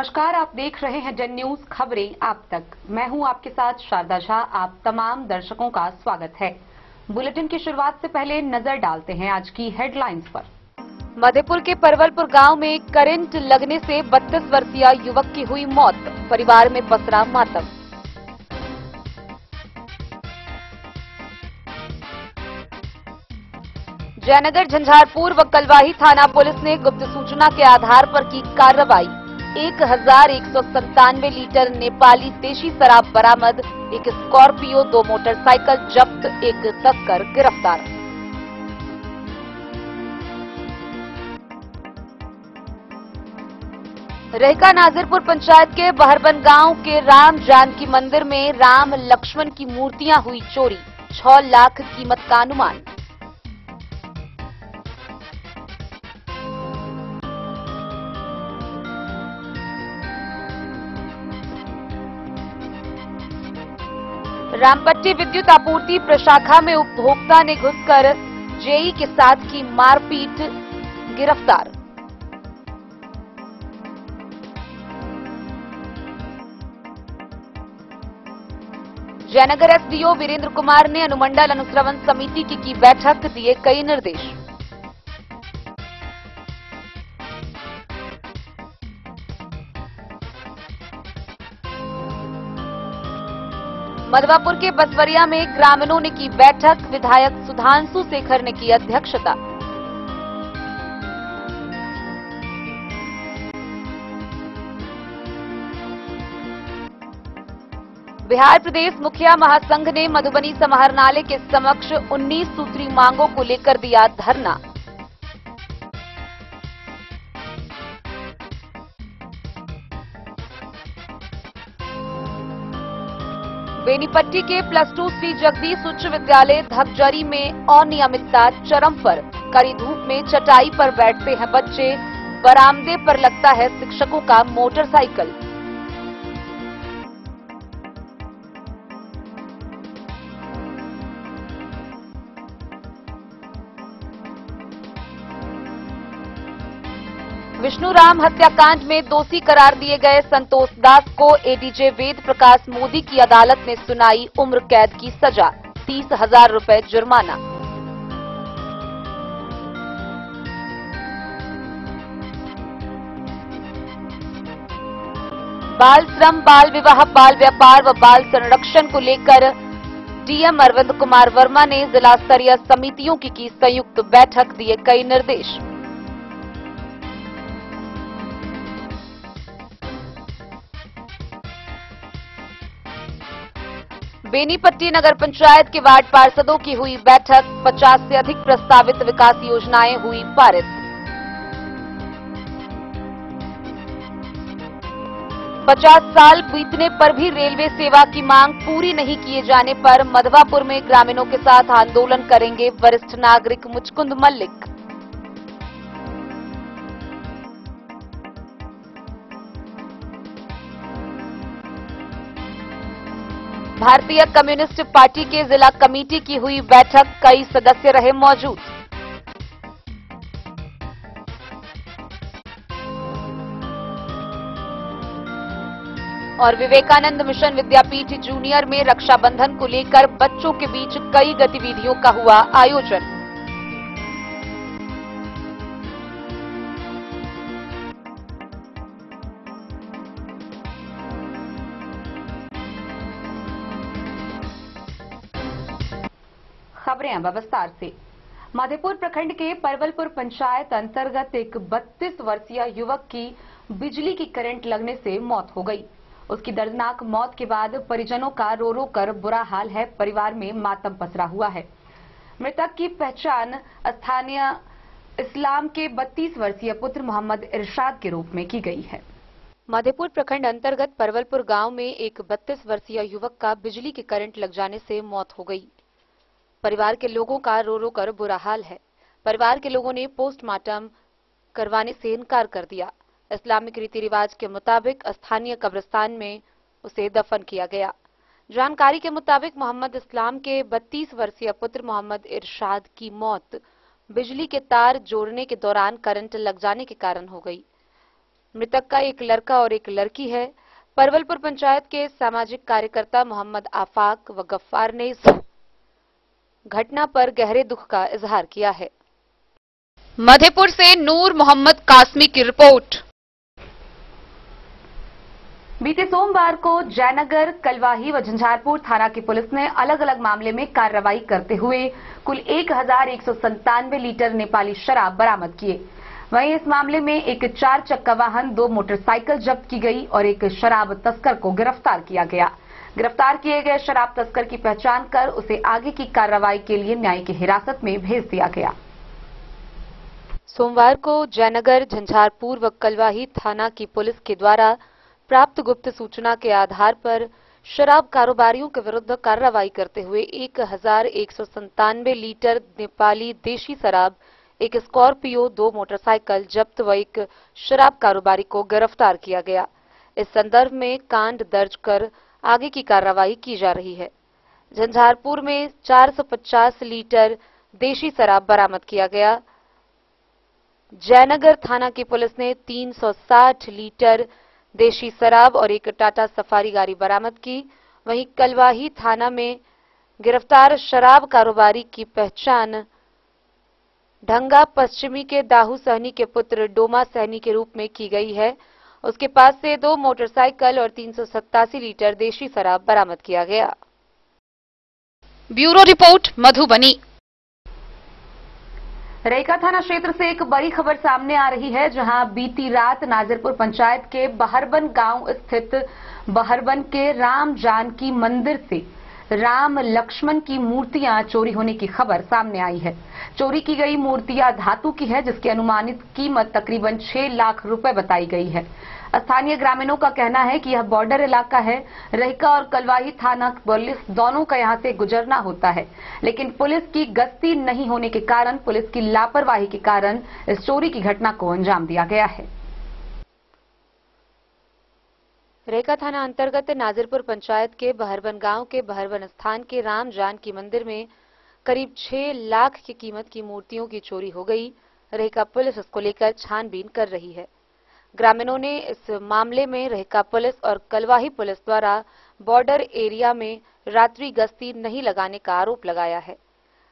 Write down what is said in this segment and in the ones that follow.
नमस्कार, आप देख रहे हैं जन न्यूज खबरें आप तक। मैं हूं आपके साथ शारदा झा। आप तमाम दर्शकों का स्वागत है। बुलेटिन की शुरुआत से पहले नजर डालते हैं आज की हेडलाइंस पर। मधेपुर के परवलपुर गांव में करंट लगने से 32 वर्षीय युवक की हुई मौत, परिवार में पसरा मातम। जयनगर, झंझारपुर व कलवाही थाना पुलिस ने गुप्त सूचना के आधार पर की कार्रवाई। 1197 लीटर नेपाली देशी शराब बरामद, एक स्कॉर्पियो, 2 मोटरसाइकिल जब्त, एक तस्कर गिरफ्तार। रेहका नाजिरपुर पंचायत के बहरबन गांव के राम जानकी मंदिर में राम लक्ष्मण की मूर्तियां हुई चोरी, 6 लाख कीमत का अनुमान। रामपट्टी विद्युत आपूर्ति प्रशाखा में उपभोक्ता ने घुसकर जेई के साथ की मारपीट, गिरफ्तार। जयनगर एसडीओ वीरेंद्र कुमार ने अनुमंडल अनुश्रवण समिति की बैठक, दिए कई निर्देश। मधवापुर के बसवरिया में ग्रामीणों ने की बैठक, विधायक सुधांशु शेखर ने की अध्यक्षता। बिहार प्रदेश मुखिया महासंघ ने मधुबनी समाहरणालय के समक्ष 19 सूत्री मांगों को लेकर दिया धरना। बेनीपट्टी के +2 श्री जगदीश उच्च विद्यालय धकजरी में अनियमितता चरम पर, कड़ी धूप में चटाई पर बैठते हैं बच्चे, बरामदे पर लगता है शिक्षकों का मोटरसाइकिल। विष्णु राम हत्याकांड में दोषी करार दिए गए संतोष दास को एडीजे वेद प्रकाश मोदी की अदालत ने सुनाई उम्र कैद की सजा, 30,000 रुपए जुर्माना। बाल श्रम, बाल विवाह, बाल व्यापार व बाल संरक्षण को लेकर डीएम अरविंद कुमार वर्मा ने जिला स्तरीय समितियों की संयुक्त बैठक, दिए कई निर्देश। बेनीपट्टी नगर पंचायत के वार्ड पार्षदों की हुई बैठक, 50 से अधिक प्रस्तावित विकास योजनाएं हुई पारित। पचास साल बीतने पर भी रेलवे सेवा की मांग पूरी नहीं किए जाने पर मधवापुर में ग्रामीणों के साथ आंदोलन करेंगे वरिष्ठ नागरिक मुचकुंद मल्लिक। भारतीय कम्युनिस्ट पार्टी के जिला कमेटी की हुई बैठक, कई सदस्य रहे मौजूद। और विवेकानंद मिशन विद्यापीठ जूनियर में रक्षाबंधन को लेकर बच्चों के बीच कई गतिविधियों का हुआ आयोजन। खबरें अब विस्तार से। मधेपुर प्रखंड के परवलपुर पंचायत अंतर्गत एक 32 वर्षीय युवक की बिजली की करंट लगने से मौत हो गई। उसकी दर्दनाक मौत के बाद परिजनों का रो रो कर बुरा हाल है, परिवार में मातम पसरा हुआ है। मृतक की पहचान स्थानीय इस्लाम के 32 वर्षीय पुत्र मोहम्मद इरशाद के रूप में की गई है। मधेपुर प्रखंड अंतर्गत परवलपुर गांव में एक 32 वर्षीय युवक का बिजली की करंट लग जाने से मौत हो गई। परिवार के लोगों का रो रो कर बुरा हाल है। परिवार के लोगों ने पोस्टमार्टम करवाने से इनकार कर दिया। इस्लामिक रीति रिवाज के मुताबिक स्थानीय कब्रिस्तान में उसे दफन किया गया। जानकारी के मुताबिक मोहम्मद इस्लाम के 32 वर्षीय पुत्र मोहम्मद इरशाद की मौत बिजली के तार जोड़ने के दौरान करंट लग जाने के कारण हो गई। मृतक का एक लड़का और एक लड़की है। परवलपुर पंचायत के सामाजिक कार्यकर्ता मोहम्मद आफाक व गफ्फार ने इस घटना पर गहरे दुख का इजहार किया है। मधेपुर से नूर मोहम्मद कासमी की रिपोर्ट। बीते सोमवार को जयनगर, कलवाही व झंझारपुर थाना की पुलिस ने अलग अलग मामले में कार्रवाई करते हुए कुल 1197 लीटर नेपाली शराब बरामद किए। वहीं इस मामले में एक 4 चक्का वाहन, 2 मोटरसाइकिल जब्त की गई और एक शराब तस्कर को गिरफ्तार किया गया। गिरफ्तार किए गए शराब तस्कर की पहचान कर उसे आगे की कार्रवाई के लिए न्यायिक हिरासत में भेज दिया गया। सोमवार को जयनगर, झंझारपुर व कलवाही थाना की पुलिस के द्वारा प्राप्त गुप्त सूचना के आधार पर शराब कारोबारियों के विरुद्ध कार्रवाई करते हुए 1197 लीटर नेपाली देशी शराब, एक स्कॉर्पियो, 2 मोटरसाइकिल जब्त व एक शराब कारोबारी को गिरफ्तार किया गया। इस संदर्भ में कांड दर्ज कर आगे की कार्रवाई की जा रही है। झंझारपुर में 450 लीटर देशी शराब बरामद किया गया। जयनगर थाना की पुलिस ने 360 लीटर देशी शराब और एक टाटा सफारी गाड़ी बरामद की। वहीं कलवाही थाना में गिरफ्तार शराब कारोबारी की पहचान ढंगा पश्चिमी के दाहू सहनी के पुत्र डोमा सहनी के रूप में की गई है। उसके पास से 2 मोटरसाइकिल और 387 लीटर देशी शराब बरामद किया गया। Bureau report, Madhubani. रेका थाना क्षेत्र से एक बड़ी खबर सामने आ रही है, जहां बीती रात नाजिरपुर पंचायत के बहरबन गांव स्थित बहरबन के राम जानकी मंदिर से राम लक्ष्मण की मूर्तियां चोरी होने की खबर सामने आई है। चोरी की गई मूर्तियां धातु की है, जिसकी अनुमानित कीमत तकरीबन 6 लाख रुपए बताई गई है। स्थानीय ग्रामीणों का कहना है कि यह बॉर्डर इलाका है। रेका और कलवाही थाना पुलिस दोनों का यहां से गुजरना होता है, लेकिन पुलिस की गश्ती नहीं होने के कारण, पुलिस की लापरवाही के कारण इस चोरी की घटना को अंजाम दिया गया है। रेका थाना अंतर्गत नाजिरपुर पंचायत के बहरबन गांव के बहरबन स्थान के राम जानकी मंदिर में करीब 6 लाख की कीमत की मूर्तियों की चोरी हो गई। रेका पुलिस इसको लेकर छानबीन कर रही है। ग्रामीणों ने इस मामले में रेका पुलिस और कलवाही पुलिस द्वारा बॉर्डर एरिया में रात्रि गश्ती नहीं लगाने का आरोप लगाया है।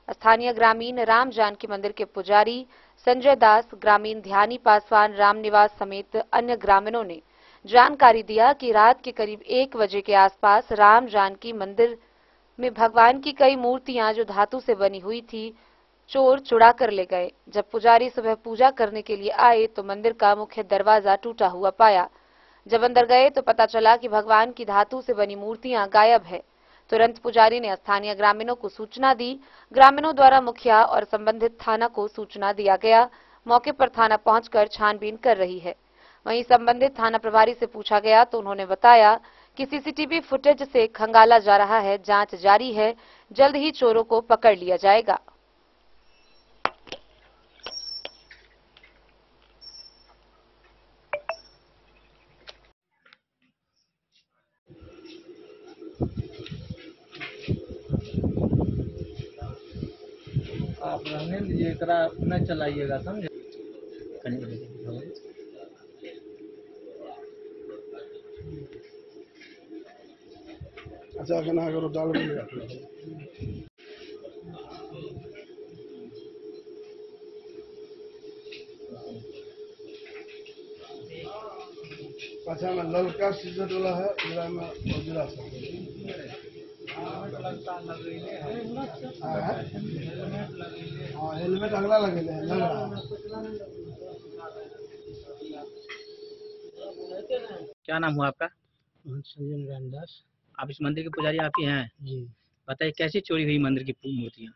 स्थानीय ग्रामीण राम जानकी मंदिर के पुजारी संजय दास, ग्रामीण ध्यानी पासवान, रामनिवास समेत अन्य ग्रामीणों ने जानकारी दिया कि रात के करीब 1 बजे के आसपास राम जानकी मंदिर में भगवान की कई मूर्तियां जो धातु से बनी हुई थी, चोर चुरा कर ले गए। जब पुजारी सुबह पूजा करने के लिए आए तो मंदिर का मुख्य दरवाजा टूटा हुआ पाया। जब अंदर गए तो पता चला कि भगवान की धातु से बनी मूर्तियां गायब है। तुरंत पुजारी ने स्थानीय ग्रामीणों को सूचना दी। ग्रामीणों द्वारा मुखिया और संबंधित थाना को सूचना दिया गया। मौके पर थाना पहुंचकर छानबीन कर रही है। वहीं संबंधित थाना प्रभारी से पूछा गया तो उन्होंने बताया कि सीसीटीवी फुटेज से खंगाला जा रहा है, जांच जारी है, जल्द ही चोरों को पकड़ लिया जाएगा। आप रहने दीजिए, एकरा न चलाइएगा, समझे। अच्छा कहना करो डाल देंगे। अच्छा में ललका सीजन वाला है, उजला में उजला सब हाँ, हेलमेट अगला लगे लग रहा है। क्या नाम हुआ आपका? संजय रामदास। आप इस मंदिर के पुजारी आप ही हैं? जी। बताइए कैसे चोरी हुई मंदिर की मूर्तियाँ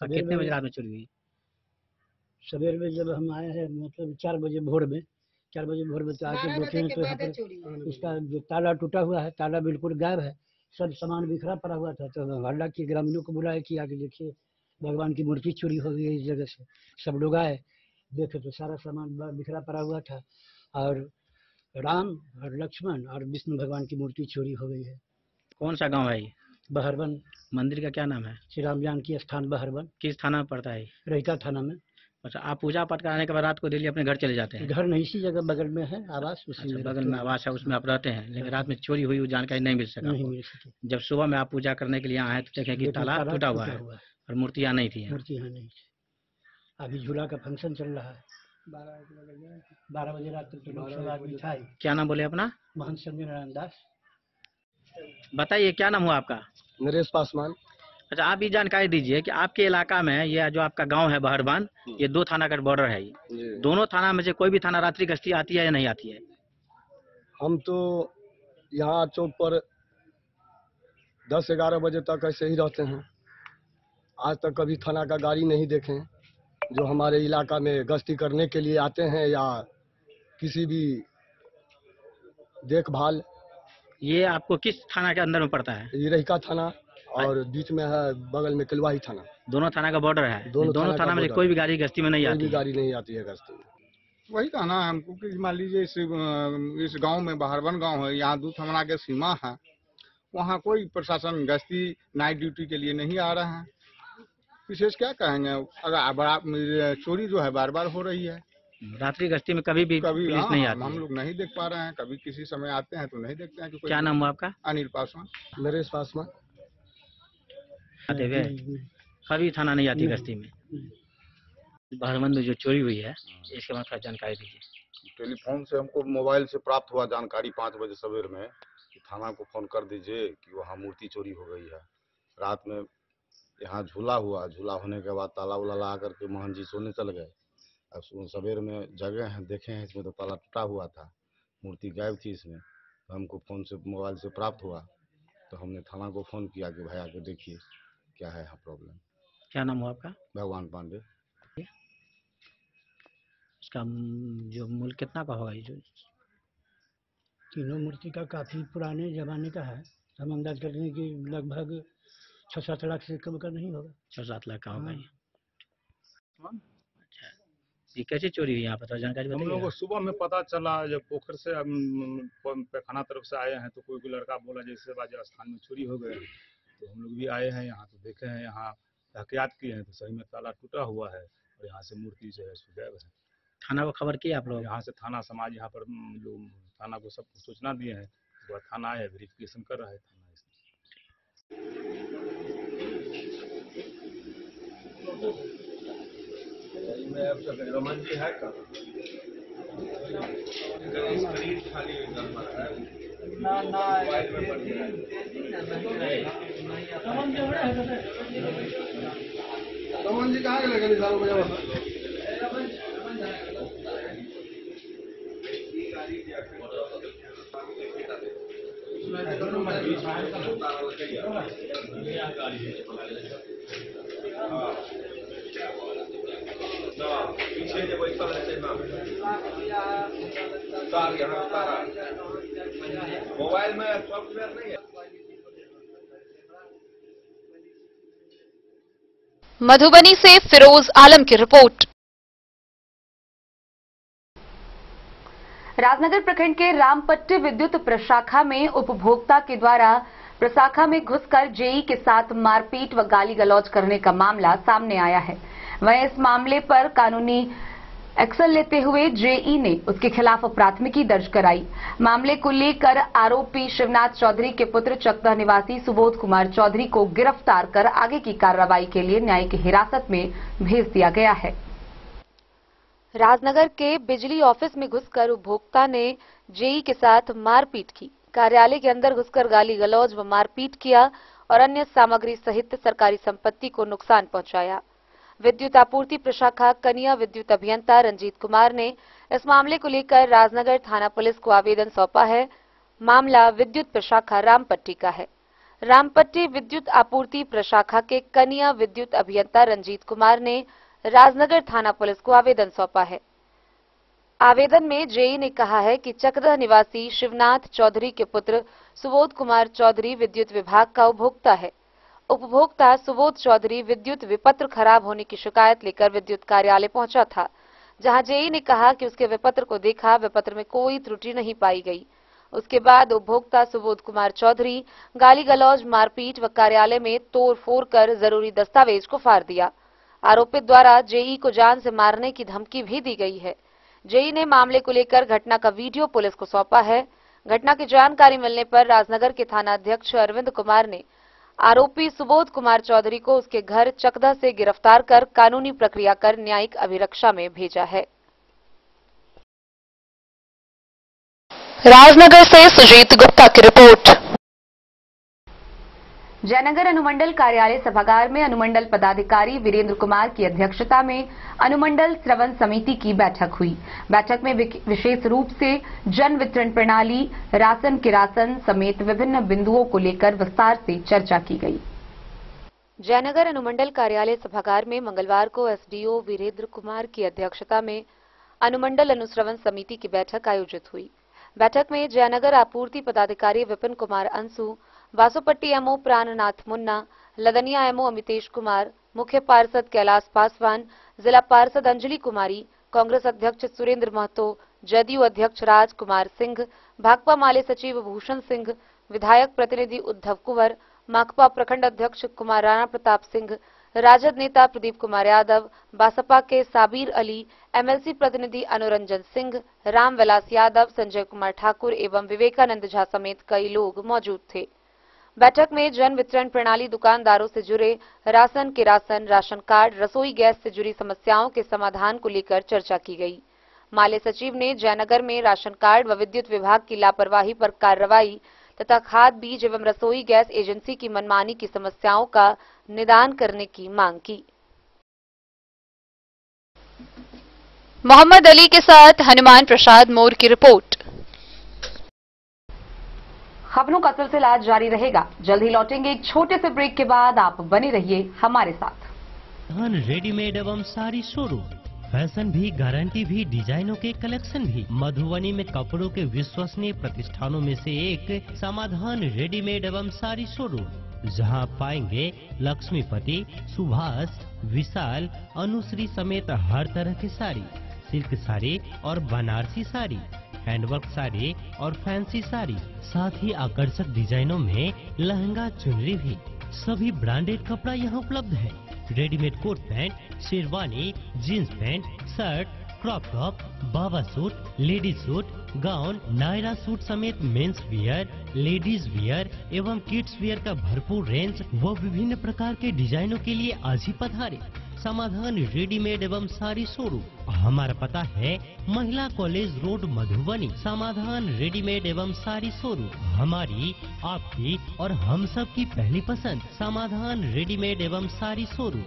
और कितने बजे रात में चोरी हुई? सवेर में जब हम आए हैं, मतलब 4 बजे भोर में तो आके देखे हैं तो यहाँ पर इसका जो ताला टूटा हुआ है, ताला बिल्कुल गायब है, सब सामान बिखरा पड़ा हुआ था। तो हल्ला किए, ग्रामीणों को बुलाया कि आगे देखिए भगवान की मूर्ति चोरी हो गई है इस जगह से। सब लोग आए, देखे तो सारा सामान बिखरा पड़ा हुआ था और राम और लक्ष्मण और विष्णु भगवान की मूर्ति चोरी हो गई है। कौन सा गांव है ये? बहरबन। मंदिर का क्या नाम है? श्री राम जानकी स्थान बहरबन। किस थाना में पड़ता है? रेका थाना में। अच्छा, आप पूजा पाठ कराने के बाद रात को डेली अपने घर चले जाते हैं? घर नहीं, इसी जगह बगल में है आवास, उसी अच्छा, में बगल रहते में हैं। आवास है, उसमें आप रहते हैं, लेकिन रात में चोरी हुई वो जानकारी नहीं मिल सका नहीं आपको। मिल सकी। जब सुबह में आप पूजा करने के लिए आए तो देखें कि लेकिन ताला टूटा हुआ है हुआ है, और मूर्तियाँ नहीं थी यहाँ। मूर्ति यहाँ नहीं थी। अभी झूला का फंक्शन चल रहा है, 12 बजे रात तक तो लोग सब आदमी था ही। क्या नाम बोले अपना? महंत संजय नारायण दास। बताइए, क्या नाम हुआ आपका? नरेश पासवान। अच्छा, आप ये जानकारी दीजिए कि आपके इलाका में ये जो आपका गांव है बहरबान, ये 2 थाना का बॉर्डर है ये। दोनों थाना में से कोई भी थाना रात्रि गश्ती आती है या नहीं आती है? हम तो यहाँ चौक पर 10-11 बजे तक ऐसे ही रहते हैं। आज तक कभी थाना का गाड़ी नहीं देखे जो हमारे इलाका में गश्ती करने के लिए आते हैं या किसी भी देखभाल। ये आपको किस थाना के अंदर में पड़ता है? ये रहिका थाना और बीच में है बगल में किलवाही थाना। दोनों थाना का बॉर्डर है। दोनों थाना में से border कोई भी गाड़ी गश्ती में नहीं कोई आती भी है? गाड़ी नहीं आती है गश्ती में। वही कहना है हमको कि मान लीजिए इस गांव में बहरवन गांव है, यहाँ 2 थाना के सीमा है, वहाँ कोई प्रशासन गश्ती नाइट ड्यूटी के लिए नहीं आ रहा है। विशेष क्या कहेंगे, अगर बड़ा चोरी जो है बार बार हो रही है। रात्रि गश्ती में कभी भी कभी पुलिस नहीं आती हम है? लोग नहीं देख पा रहे हैं, कभी किसी समय आते हैं तो नहीं देखते हैं कि कोई। क्या नाम हुआ आपका? अनिल पासवान। नरेश पासवान। आते हुए कभी थाना नहीं आती गश्ती में? बहरवन में जो चोरी हुई है इसके बारे में जानकारी दीजिए। टेलीफोन से हमको मोबाइल से प्राप्त हुआ जानकारी 5 बजे सवेर में कि थाना को फोन कर दीजिए कि वहाँ मूर्ति चोरी हो गई है। रात में यहाँ झूला हुआ, झूला होने के बाद ताला उला लगा करके मोहन जी सोने चल गए। अब सवेर में जगह हैं, देखे हैं इसमें तो ताला टूटा हुआ था, मूर्ति गायब थी इसमें। तो हमको फ़ोन से मोबाइल से प्राप्त हुआ तो हमने थाना को फ़ोन किया कि भाई आके देखिए क्या है यहाँ प्रॉब्लम। क्या नाम हुआ आपका? भगवान पांडे। इसका जो मूल्य कितना का होगा? ये जो तीनों मूर्ति का काफी पुराने जमाने का है। हम अंदाज करते हैं कि लगभग 6-7 लाख से कम का नहीं होगा। 6-7 लाख का होगा ये। अच्छा, ये कैसे चोरी हुई यहाँ पर जानकारी हम बताइए। लोगों को सुबह में पता चला जब पोखर से पैखाना तरफ से आए हैं तो कोई लड़का बोला जैसे बाजार स्थान में चोरी हो गए, तो हम लोग भी आए हैं यहाँ, तो देखे हैं यहाँ तहकियात किए हैं तो सही में ताला टूटा हुआ है और यहाँ से मूर्ति जो है सो गायब है। थाना को खबर किया आप लोग? यहाँ से थाना समाज यहाँ पर जो थाना को सब सूचना दिए हैं, उसके बाद थाना आया, वेरिफिकेशन कर रहा है थाना। रमन जी कहाँ गए लेकिन सालों बजे मोबाइल में सॉफ्टवेयर नहीं है। मधुबनी से फिरोज आलम की रिपोर्ट। राजनगर प्रखंड के रामपट्टी विद्युत प्रशाखा में उपभोक्ता के द्वारा प्रशाखा में घुसकर जेई के साथ मारपीट व गाली गलौज करने का मामला सामने आया है। वहीं इस मामले पर कानूनी एक्शन लेते हुए जेई ने उसके खिलाफ प्राथमिकी दर्ज कराई। मामले को लेकर आरोपी शिवनाथ चौधरी के पुत्र चकदह निवासी सुबोध कुमार चौधरी को गिरफ्तार कर आगे की कार्रवाई के लिए न्यायिक हिरासत में भेज दिया गया है। राजनगर के बिजली ऑफिस में घुसकर उपभोक्ता ने जेई के साथ मारपीट की। कार्यालय के अंदर घुसकर गाली गलौज व मारपीट किया और अन्य सामग्री सहित सरकारी संपत्ति को नुकसान पहुंचाया। विद्युत आपूर्ति प्रशाखा कनिया विद्युत अभियंता रंजीत कुमार ने इस मामले को लेकर राजनगर थाना पुलिस को आवेदन सौंपा है। मामला विद्युत प्रशाखा रामपट्टी का है। रामपट्टी विद्युत आपूर्ति प्रशाखा के कनिया विद्युत अभियंता रंजीत कुमार ने राजनगर थाना पुलिस को आवेदन सौंपा है। आवेदन में जेई ने कहा है कि चकदह निवासी शिवनाथ चौधरी के पुत्र सुबोध कुमार चौधरी विद्युत विभाग का उपभोक्ता है। उपभोक्ता सुबोध चौधरी विद्युत विपत्र खराब होने की शिकायत लेकर विद्युत कार्यालय पहुंचा था, जहां जेई ने कहा कि उसके विपत्र को देखा, विपत्र में कोई त्रुटि नहीं पाई गई। उसके बाद उपभोक्ता सुबोध कुमार चौधरी गाली गलौज, मारपीट व कार्यालय में तोड़ फोड़ कर जरूरी दस्तावेज को फाड़ दिया। आरोपित द्वारा जेई को जान से मारने की धमकी भी दी गई है। जेई ने मामले को लेकर घटना का वीडियो पुलिस को सौंपा है। घटना की जानकारी मिलने पर राजनगर के थाना अध्यक्ष अरविंद कुमार ने आरोपी सुबोध कुमार चौधरी को उसके घर चकदा से गिरफ्तार कर कानूनी प्रक्रिया कर न्यायिक अभिरक्षा में भेजा है। राजनगर से सुजीत गुप्ता की रिपोर्ट। जयनगर अनुमंडल कार्यालय सभागार में अनुमंडल पदाधिकारी वीरेंद्र कुमार की अध्यक्षता में अनुमंडल श्रवण समिति की बैठक हुई। बैठक में विशेष रूप से जन वितरण प्रणाली, राशन किरासन समेत विभिन्न बिंदुओं को लेकर विस्तार से चर्चा की गई। जयनगर अनुमंडल कार्यालय सभागार में मंगलवार को एसडीओ वीरेंद्र कुमार की अध्यक्षता में अनुमंडल अनुश्रवण समिति की बैठक आयोजित हुई। बैठक में जयनगर आपूर्ति पदाधिकारी विपिन कुमार अंशु, वासुपट्टी एमओ प्राणनाथ मुन्ना, लदनिया एमओ अमितेश कुमार, मुख्य पार्षद कैलाश पासवान, जिला पार्षद अंजलि कुमारी, कांग्रेस अध्यक्ष सुरेंद्र महतो, जदयू अध्यक्ष राज कुमार सिंह, भाकपा माले सचिव भूषण सिंह, विधायक प्रतिनिधि उद्धव कुंवर, माकपा प्रखंड अध्यक्ष कुमार राणा प्रताप सिंह, राजद नेता प्रदीप कुमार यादव, बासपा के साबिर अली, एमएलसी प्रतिनिधि अनुरंजन सिंह, रामविलास यादव, संजय कुमार ठाकुर एवं विवेकानंद झा समेत कई लोग मौजूद थे। बैठक में जन वितरण प्रणाली दुकानदारों से जुड़े राशन किरासन, राशन कार्ड, रसोई गैस से जुड़ी समस्याओं के समाधान को लेकर चर्चा की गई। माले सचिव ने जयनगर में राशन कार्ड व विद्युत विभाग की लापरवाही पर कार्रवाई तथा खाद, बीज एवं रसोई गैस एजेंसी की मनमानी की समस्याओं का निदान करने की मांग की। मोहम्मद अली के साथ हनुमान प्रसाद मोर की रिपोर्ट। खबरों का सिलसिला जारी रहेगा। जल्द ही लौटेंगे एक छोटे से ब्रेक के बाद। आप बने रहिए हमारे साथ। रेडीमेड एवं साड़ी शोरूम, फैशन भी, गारंटी भी, डिजाइनों के कलेक्शन भी। मधुबनी में कपड़ों के विश्वसनीय प्रतिष्ठानों में से एक समाधान रेडीमेड एवं साड़ी शोरूम, जहां पाएंगे लक्ष्मीपति, सुभाष, विशाल, अनुश्री समेत हर तरह की साड़ी, सिल्क साड़ी और बनारसी साड़ी, हैंडवर्क साड़ी और फैंसी साड़ी, साथ ही आकर्षक डिजाइनों में लहंगा, चुनरी भी। सभी ब्रांडेड कपड़ा यहाँ उपलब्ध है। Readymade coat pant, sherwani, jeans pant, shirt, crop top, बाबा suit, ladies suit, gown, Naira suit समेत मेंस वियर, लेडीज वियर एवं किड्स वियर का भरपूर रेंज व विभिन्न प्रकार के डिजाइनों के लिए आज ही पधारे। समाधान रेडीमेड एवं साड़ी शोरूम। हमारा पता है महिला कॉलेज रोड, मधुबनी। समाधान रेडीमेड एवं साड़ी शोरूम हमारी, आपकी और हम सब की पहली पसंद। समाधान रेडीमेड एवं साड़ी शोरूम।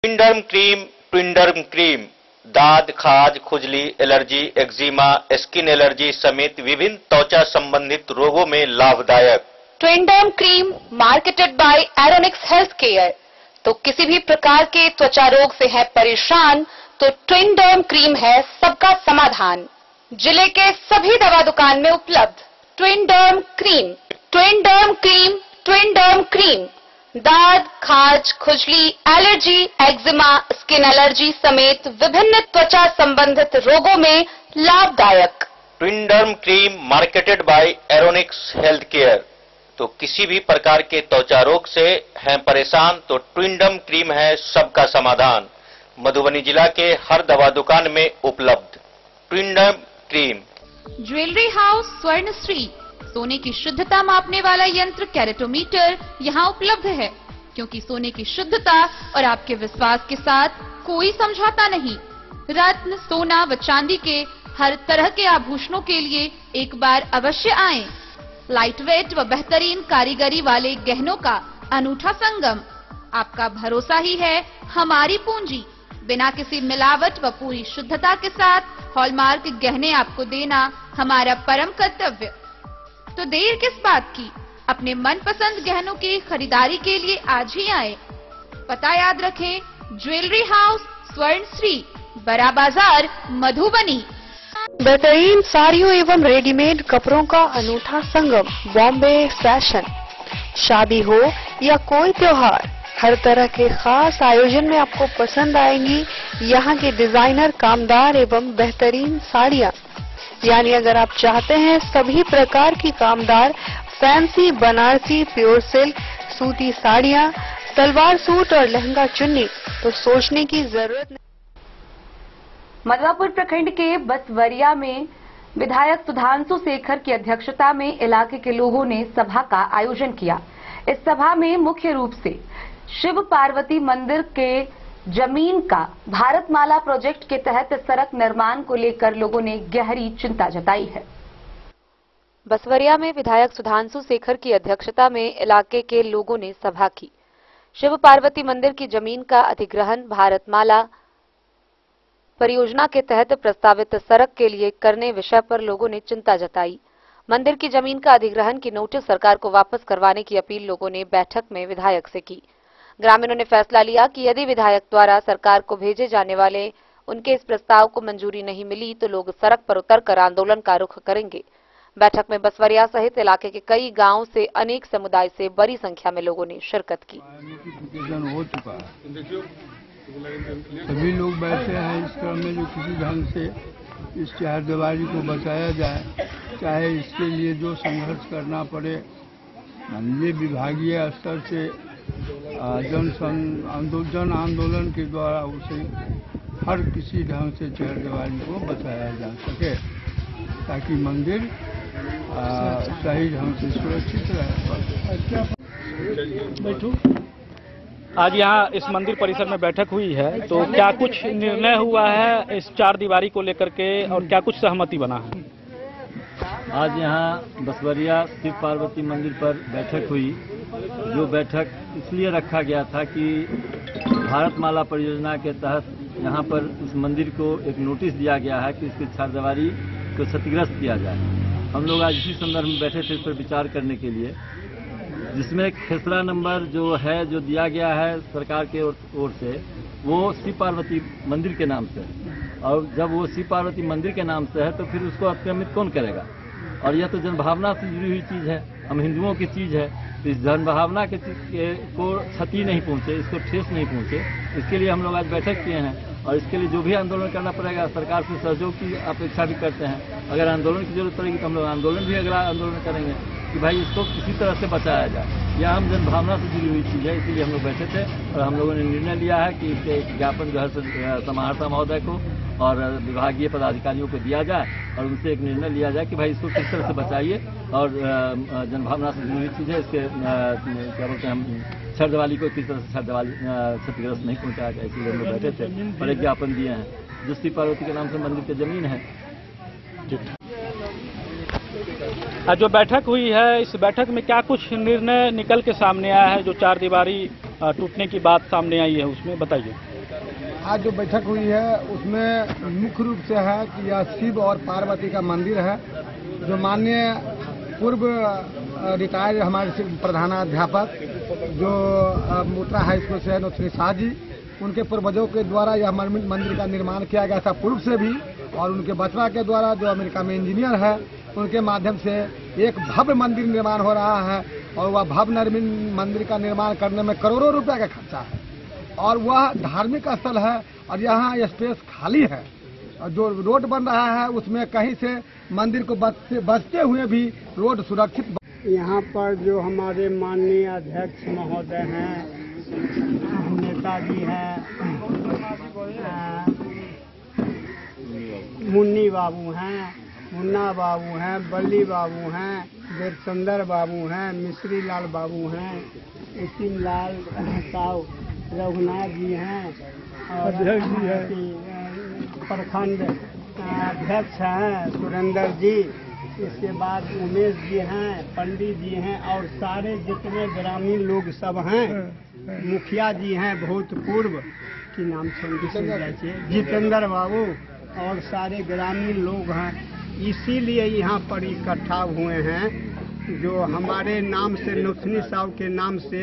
ट्विंडर्म क्रीम दाद, खाज, खुजली, एलर्जी, एक्जिमा, स्किन एलर्जी समेत विभिन्न त्वचा संबंधित रोगों में लाभदायक। Twinderm cream marketed by Aeronics health care. तो किसी भी प्रकार के त्वचा रोग से है परेशान तो ट्विंडर्म क्रीम है सबका समाधान। जिले के सभी दवा दुकान में उपलब्ध ट्विंडर्म क्रीम। ट्विंडर्म क्रीम, ट्विंडर्म क्रीम दाद, खाज, खुजली, एलर्जी, एक्जिमा, स्किन एलर्जी समेत विभिन्न त्वचा संबंधित रोगों में लाभदायक। Twinderm cream marketed by Aeronics health care. तो किसी भी प्रकार के त्वचा रोग से हैं परेशान तो ट्विंडर्म क्रीम है सबका समाधान। मधुबनी जिला के हर दवा दुकान में उपलब्ध ट्विंडर्म क्रीम। ज्वेलरी हाउस स्वर्णश्री, सोने की शुद्धता मापने वाला यंत्र कैरेटोमीटर यहाँ उपलब्ध है, क्योंकि सोने की शुद्धता और आपके विश्वास के साथ कोई समझौता नहीं। रत्न, सोना व चांदी के हर तरह के आभूषणों के लिए एक बार अवश्य आएं। लाइट वेट व बेहतरीन कारीगरी वाले गहनों का अनूठा संगम। आपका भरोसा ही है हमारी पूंजी। बिना किसी मिलावट व पूरी शुद्धता के साथ हॉलमार्क गहने आपको देना हमारा परम कर्तव्य। तो देर किस बात की, अपने मनपसंद गहनों की खरीदारी के लिए आज ही आए। पता याद रखें, ज्वेलरी हाउस स्वर्णश्री, बड़ा बाजार, मधुबनी। बेहतरीन साड़ियों एवं रेडीमेड कपड़ों का अनूठा संगम बॉम्बे फैशन। शादी हो या कोई त्योहार, हर तरह के खास आयोजन में आपको पसंद आएंगी यहाँ के डिजाइनर कामदार एवं बेहतरीन साड़ियाँ। यानी अगर आप चाहते हैं सभी प्रकार की कामदार फैंसी बनारसी प्योर सिल्क सूती साड़ियाँ, सलवार सूट और लहंगा चुन्नी, तो सोचने की जरूरत नहीं। मधवापुर प्रखंड के बसवरिया में विधायक सुधांशु शेखर की अध्यक्षता में इलाके के लोगों ने सभा का आयोजन किया। इस सभा में मुख्य रूप से शिव पार्वती मंदिर के जमीन का भारतमाला प्रोजेक्ट के तहत सड़क निर्माण को लेकर लोगों ने गहरी चिंता जताई है। बसवरिया में विधायक सुधांशु शेखर की अध्यक्षता में इलाके के लोगों ने सभा की। शिव पार्वती मंदिर की जमीन का अधिग्रहण भारतमाला परियोजना के तहत प्रस्तावित सड़क के लिए करने विषय पर लोगों ने चिंता जताई। मंदिर की जमीन का अधिग्रहण की नोटिस सरकार को वापस करवाने की अपील लोगों ने बैठक में विधायक से की। ग्रामीणों ने फैसला लिया कि यदि विधायक द्वारा सरकार को भेजे जाने वाले उनके इस प्रस्ताव को मंजूरी नहीं मिली तो लोग सड़क पर उतरकर आंदोलन का रुख करेंगे। बैठक में बसवरिया सहित इलाके के कई गांवों से अनेक समुदाय से बड़ी संख्या में लोगों ने शिरकत की। हो चुका है, सभी लोग बैठे हैं इस क्रम में जो किसी ढंग से इस चारदीवारी को बचाया जाए, चाहे इसके लिए जो संघर्ष करना पड़े। ये विभागीय स्तर से जन आंदोलन के द्वारा उसे हर किसी ढंग से चारदीवारी को बचाया जा सके, ताकि मंदिर सही ढंग से सुरक्षित रहे। बैठो। आज यहाँ इस मंदिर परिसर में बैठक हुई है, तो क्या कुछ निर्णय हुआ है इस चारदीवारी को लेकर के और क्या कुछ सहमति बना है? आज यहाँ बसवरिया शिव पार्वती मंदिर पर बैठक हुई, जो बैठक इसलिए रखा गया था कि भारतमाला परियोजना के तहत यहाँ पर इस मंदिर को एक नोटिस दिया गया है कि इसकी चारदीवारी को क्षतिग्रस्त किया जाए। हम लोग आज इसी संदर्भ में बैठे थे इस पर विचार करने के लिए, जिसमें खेसरा नंबर जो है जो दिया गया है सरकार के ओर से, वो शिव पार्वती मंदिर के नाम से है। और जब वो शिव पार्वती मंदिर के नाम से है तो फिर उसको अतिक्रमित कौन करेगा? और यह तो जनभावना से जुड़ी हुई चीज़ है, हम हिंदुओं की चीज़ है। तो इस जनभावना के को क्षति नहीं पहुँचे, इसको ठेस नहीं पहुँचे, इसके लिए हम लोग आज बैठक किए हैं। और इसके लिए जो भी आंदोलन करना पड़ेगा, सरकार से सहयोग की अपेक्षा भी करते हैं। अगर आंदोलन की जरूरत पड़ेगी तो हम लोग आंदोलन भी अगला आंदोलन करेंगे कि भाई इसको किसी तरह से बचाया जाए। यह हम जनभावना से जुड़ी हुई चीज़ है, इसीलिए हम लोग बैठे थे और हम लोगों ने निर्णय लिया है कि इसके एक ज्ञापन जो है समाहर्ता महोदय को और विभागीय पदाधिकारियों को दिया जाए और उनसे एक निर्णय लिया जाए कि भाई इसको किस तरह से बचाइए। और जनभावना से जुड़ी हुई चीज़ है, इसके क्या बोलते हैं हम छरदीवाली को किस तरह से छरदीवाली क्षतिग्रस्त नहीं पहुँचाया जाए, इसलिए हम लोग बैठे थे और एक ज्ञापन दिए हैं जो शिव पार्वती के नाम से मंदिर की जमीन है। जो बैठक हुई है, इस बैठक में क्या कुछ निर्णय निकल के सामने आया है? जो चारदीवारी टूटने की बात सामने आई है उसमें बताइए। आज जो बैठक हुई है उसमें मुख्य रूप से है कि यह शिव और पार्वती का मंदिर है, जो माननीय पूर्व रिटायर्ड हमारे प्रधानाध्यापक जो मुत्रा हाई स्कूल से नौथनी शाह जी, उनके पूर्वजों के द्वारा यह मंदिर का निर्माण किया गया था पूर्व से भी, और उनके बचवा के द्वारा जो अमेरिका में इंजीनियर है उनके माध्यम से एक भव्य मंदिर निर्माण हो रहा है। और वह भव्य मंदिर का निर्माण करने में करोड़ों रुपए का खर्चा है और वह धार्मिक स्थल है और यहाँ स्पेस खाली है। और जो रोड बन रहा है उसमें कहीं से मंदिर को बचते हुए भी रोड सुरक्षित। यहाँ पर जो हमारे माननीय अध्यक्ष महोदय हैं, नेताजी हैं, मुन्नी बाबू हैं, मुन्ना बाबू हैं, बल्ली बाबू हैं, देवचंदर बाबू हैं, मिश्री लाल बाबू हैं, उसीम लाल साहु रघुनाथ जी हैं और अध्यक्ष जी हैं, प्रखंड अध्यक्ष हैं सुरेंद्र जी, इसके बाद उमेश जी हैं, पंडित जी हैं और सारे जितने ग्रामीण लोग सब हैं, मुखिया जी हैं भूतपूर्व की नाम से जितेंद्र बाबू और सारे ग्रामीण लोग हैं। इसीलिए यहाँ पर इकट्ठा हुए हैं। जो हमारे नाम से नौथनी साहब के नाम से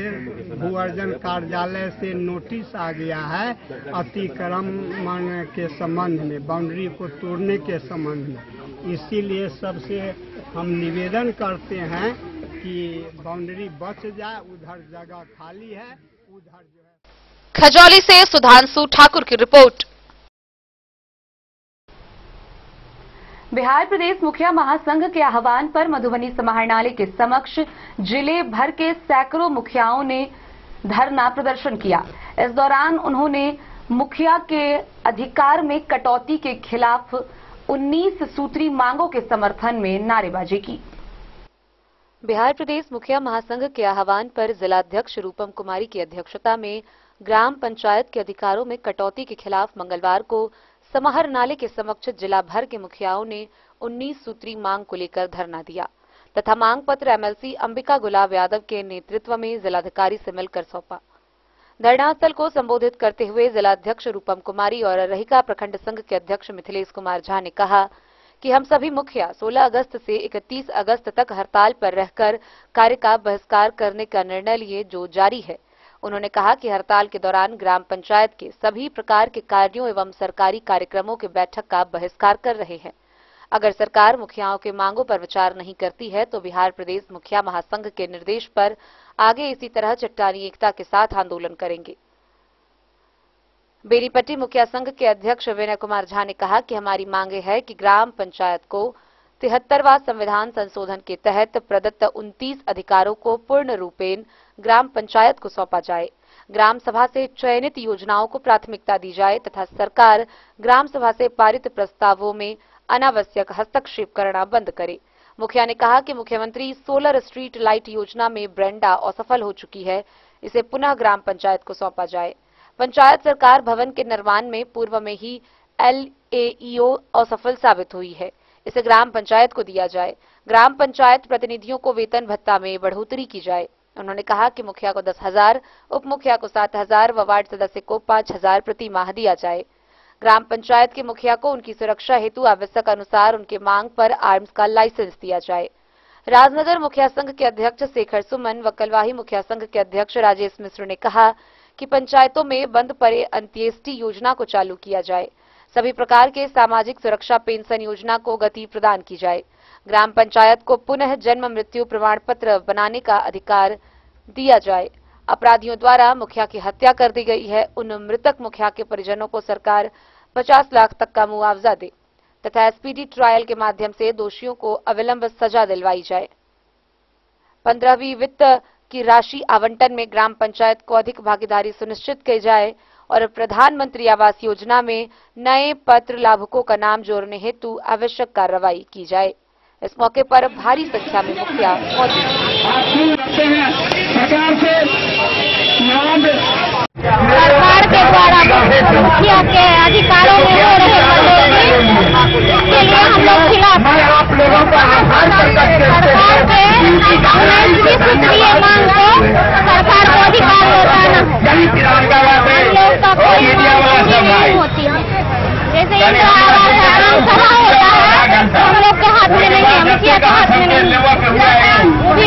भू अर्जन कार्यालय से नोटिस आ गया है अतिक्रमण के संबंध में, बाउंड्री को तोड़ने के संबंध में। इसीलिए सबसे हम निवेदन करते हैं कि बाउंड्री बच जाए, उधर जगह खाली है, उधर जो है। खजौली से सुधांशु ठाकुर की रिपोर्ट, बिहार प्रदेश मुखिया महासंघ के आह्वान पर मधुबनी समाहरणालय के समक्ष जिले भर के सैकड़ों मुखियाओं ने धरना प्रदर्शन किया। इस दौरान उन्होंने मुखिया के अधिकार में कटौती के खिलाफ 19 सूत्री मांगों के समर्थन में नारेबाजी की। बिहार प्रदेश मुखिया महासंघ के आह्वान पर जिलाध्यक्ष रूपम कुमारी की अध्यक्षता में ग्राम पंचायत के अधिकारों में कटौती के खिलाफ मंगलवार को समाहरणालय के समक्ष जिला भर के मुखियाओं ने 19 सूत्री मांग को लेकर धरना दिया तथा मांग पत्र एमएलसी अंबिका गुलाब यादव के नेतृत्व में जिलाधिकारी से मिलकर सौंपा। धरनास्थल को संबोधित करते हुए जिलाध्यक्ष रूपम कुमारी और रहिका प्रखंड संघ के अध्यक्ष मिथिलेश कुमार झा ने कहा कि हम सभी मुखिया 16 अगस्त से 31 अगस्त तक हड़ताल पर रहकर कार्य का बहिष्कार करने का निर्णय लिए जो जारी है। उन्होंने कहा कि हड़ताल के दौरान ग्राम पंचायत के सभी प्रकार के कार्यों एवं सरकारी कार्यक्रमों के बैठक का बहिष्कार कर रहे हैं। अगर सरकार मुखियाओं के मांगों पर विचार नहीं करती है तो बिहार प्रदेश मुखिया महासंघ के निर्देश पर आगे इसी तरह चट्टानी एकता के साथ आंदोलन करेंगे। बेनीपट्टी मुखिया संघ के अध्यक्ष विनय कुमार झा ने कहा कि हमारी मांगे है कि ग्राम पंचायत को 73वां संविधान संशोधन के तहत प्रदत्त 29 अधिकारों को पूर्ण रूपेण ग्राम पंचायत को सौंपा जाए। ग्राम सभा से चयनित योजनाओं को प्राथमिकता दी जाए तथा सरकार ग्राम सभा से पारित प्रस्तावों में अनावश्यक हस्तक्षेप करना बंद करे। मुखिया ने कहा कि मुख्यमंत्री सोलर स्ट्रीट लाइट योजना में ब्रेंडा असफल हो चुकी है, इसे पुनः ग्राम पंचायत को सौंपा जाए। पंचायत सरकार भवन के निर्माण में पूर्व में ही LAEO असफल साबित हुई है, इसे ग्राम पंचायत को दिया जाए। ग्राम पंचायत प्रतिनिधियों को वेतन भत्ता में बढ़ोतरी की जाए। उन्होंने कहा कि मुखिया को 10,000, उप मुखिया को 7,000 व वार्ड सदस्य को 5,000 प्रति माह दिया जाए। ग्राम पंचायत के मुखिया को उनकी सुरक्षा हेतु आवश्यक अनुसार उनके मांग पर आर्म्स का लाइसेंस दिया जाए। राजनगर मुखिया संघ के अध्यक्ष शेखर सुमन व कलवाही मुखिया संघ के अध्यक्ष राजेश मिश्र ने कहा कि पंचायतों में बंद पड़े अंत्येष्टि योजना को चालू किया जाए। सभी प्रकार के सामाजिक सुरक्षा पेंशन योजना को गति प्रदान की जाए। ग्राम पंचायत को पुनः जन्म मृत्यु प्रमाण पत्र बनाने का अधिकार दिया जाए। अपराधियों द्वारा मुखिया की हत्या कर दी गई है, उन मृतक मुखिया के परिजनों को सरकार 50 लाख तक का मुआवजा दे तथा एसपीडी ट्रायल के माध्यम से दोषियों को अविलंब सजा दिलवाई जाए। 15वीं वित्त की राशि आवंटन में ग्राम पंचायत को अधिक भागीदारी सुनिश्चित की जाए और प्रधानमंत्री आवास योजना में नए पत्र लाभुकों का नाम जोड़ने हेतु आवश्यक कार्रवाई की जाए। इस मौके पर भारी संख्या में मुखिया मौजूद सरकार के द्वारा मुखिया के अधिकारों में हो रहे इसके लिए हम लोग खिलाफ सरकार के सूत्रीय मांग को सरकार को अधिकार लौटाना हम लोग का कोई मांग नहीं होती है। जैसे आम सभा होता है हम लोग के हाथ में नहीं है, मुखिया के हाथ में नहीं है, वो भी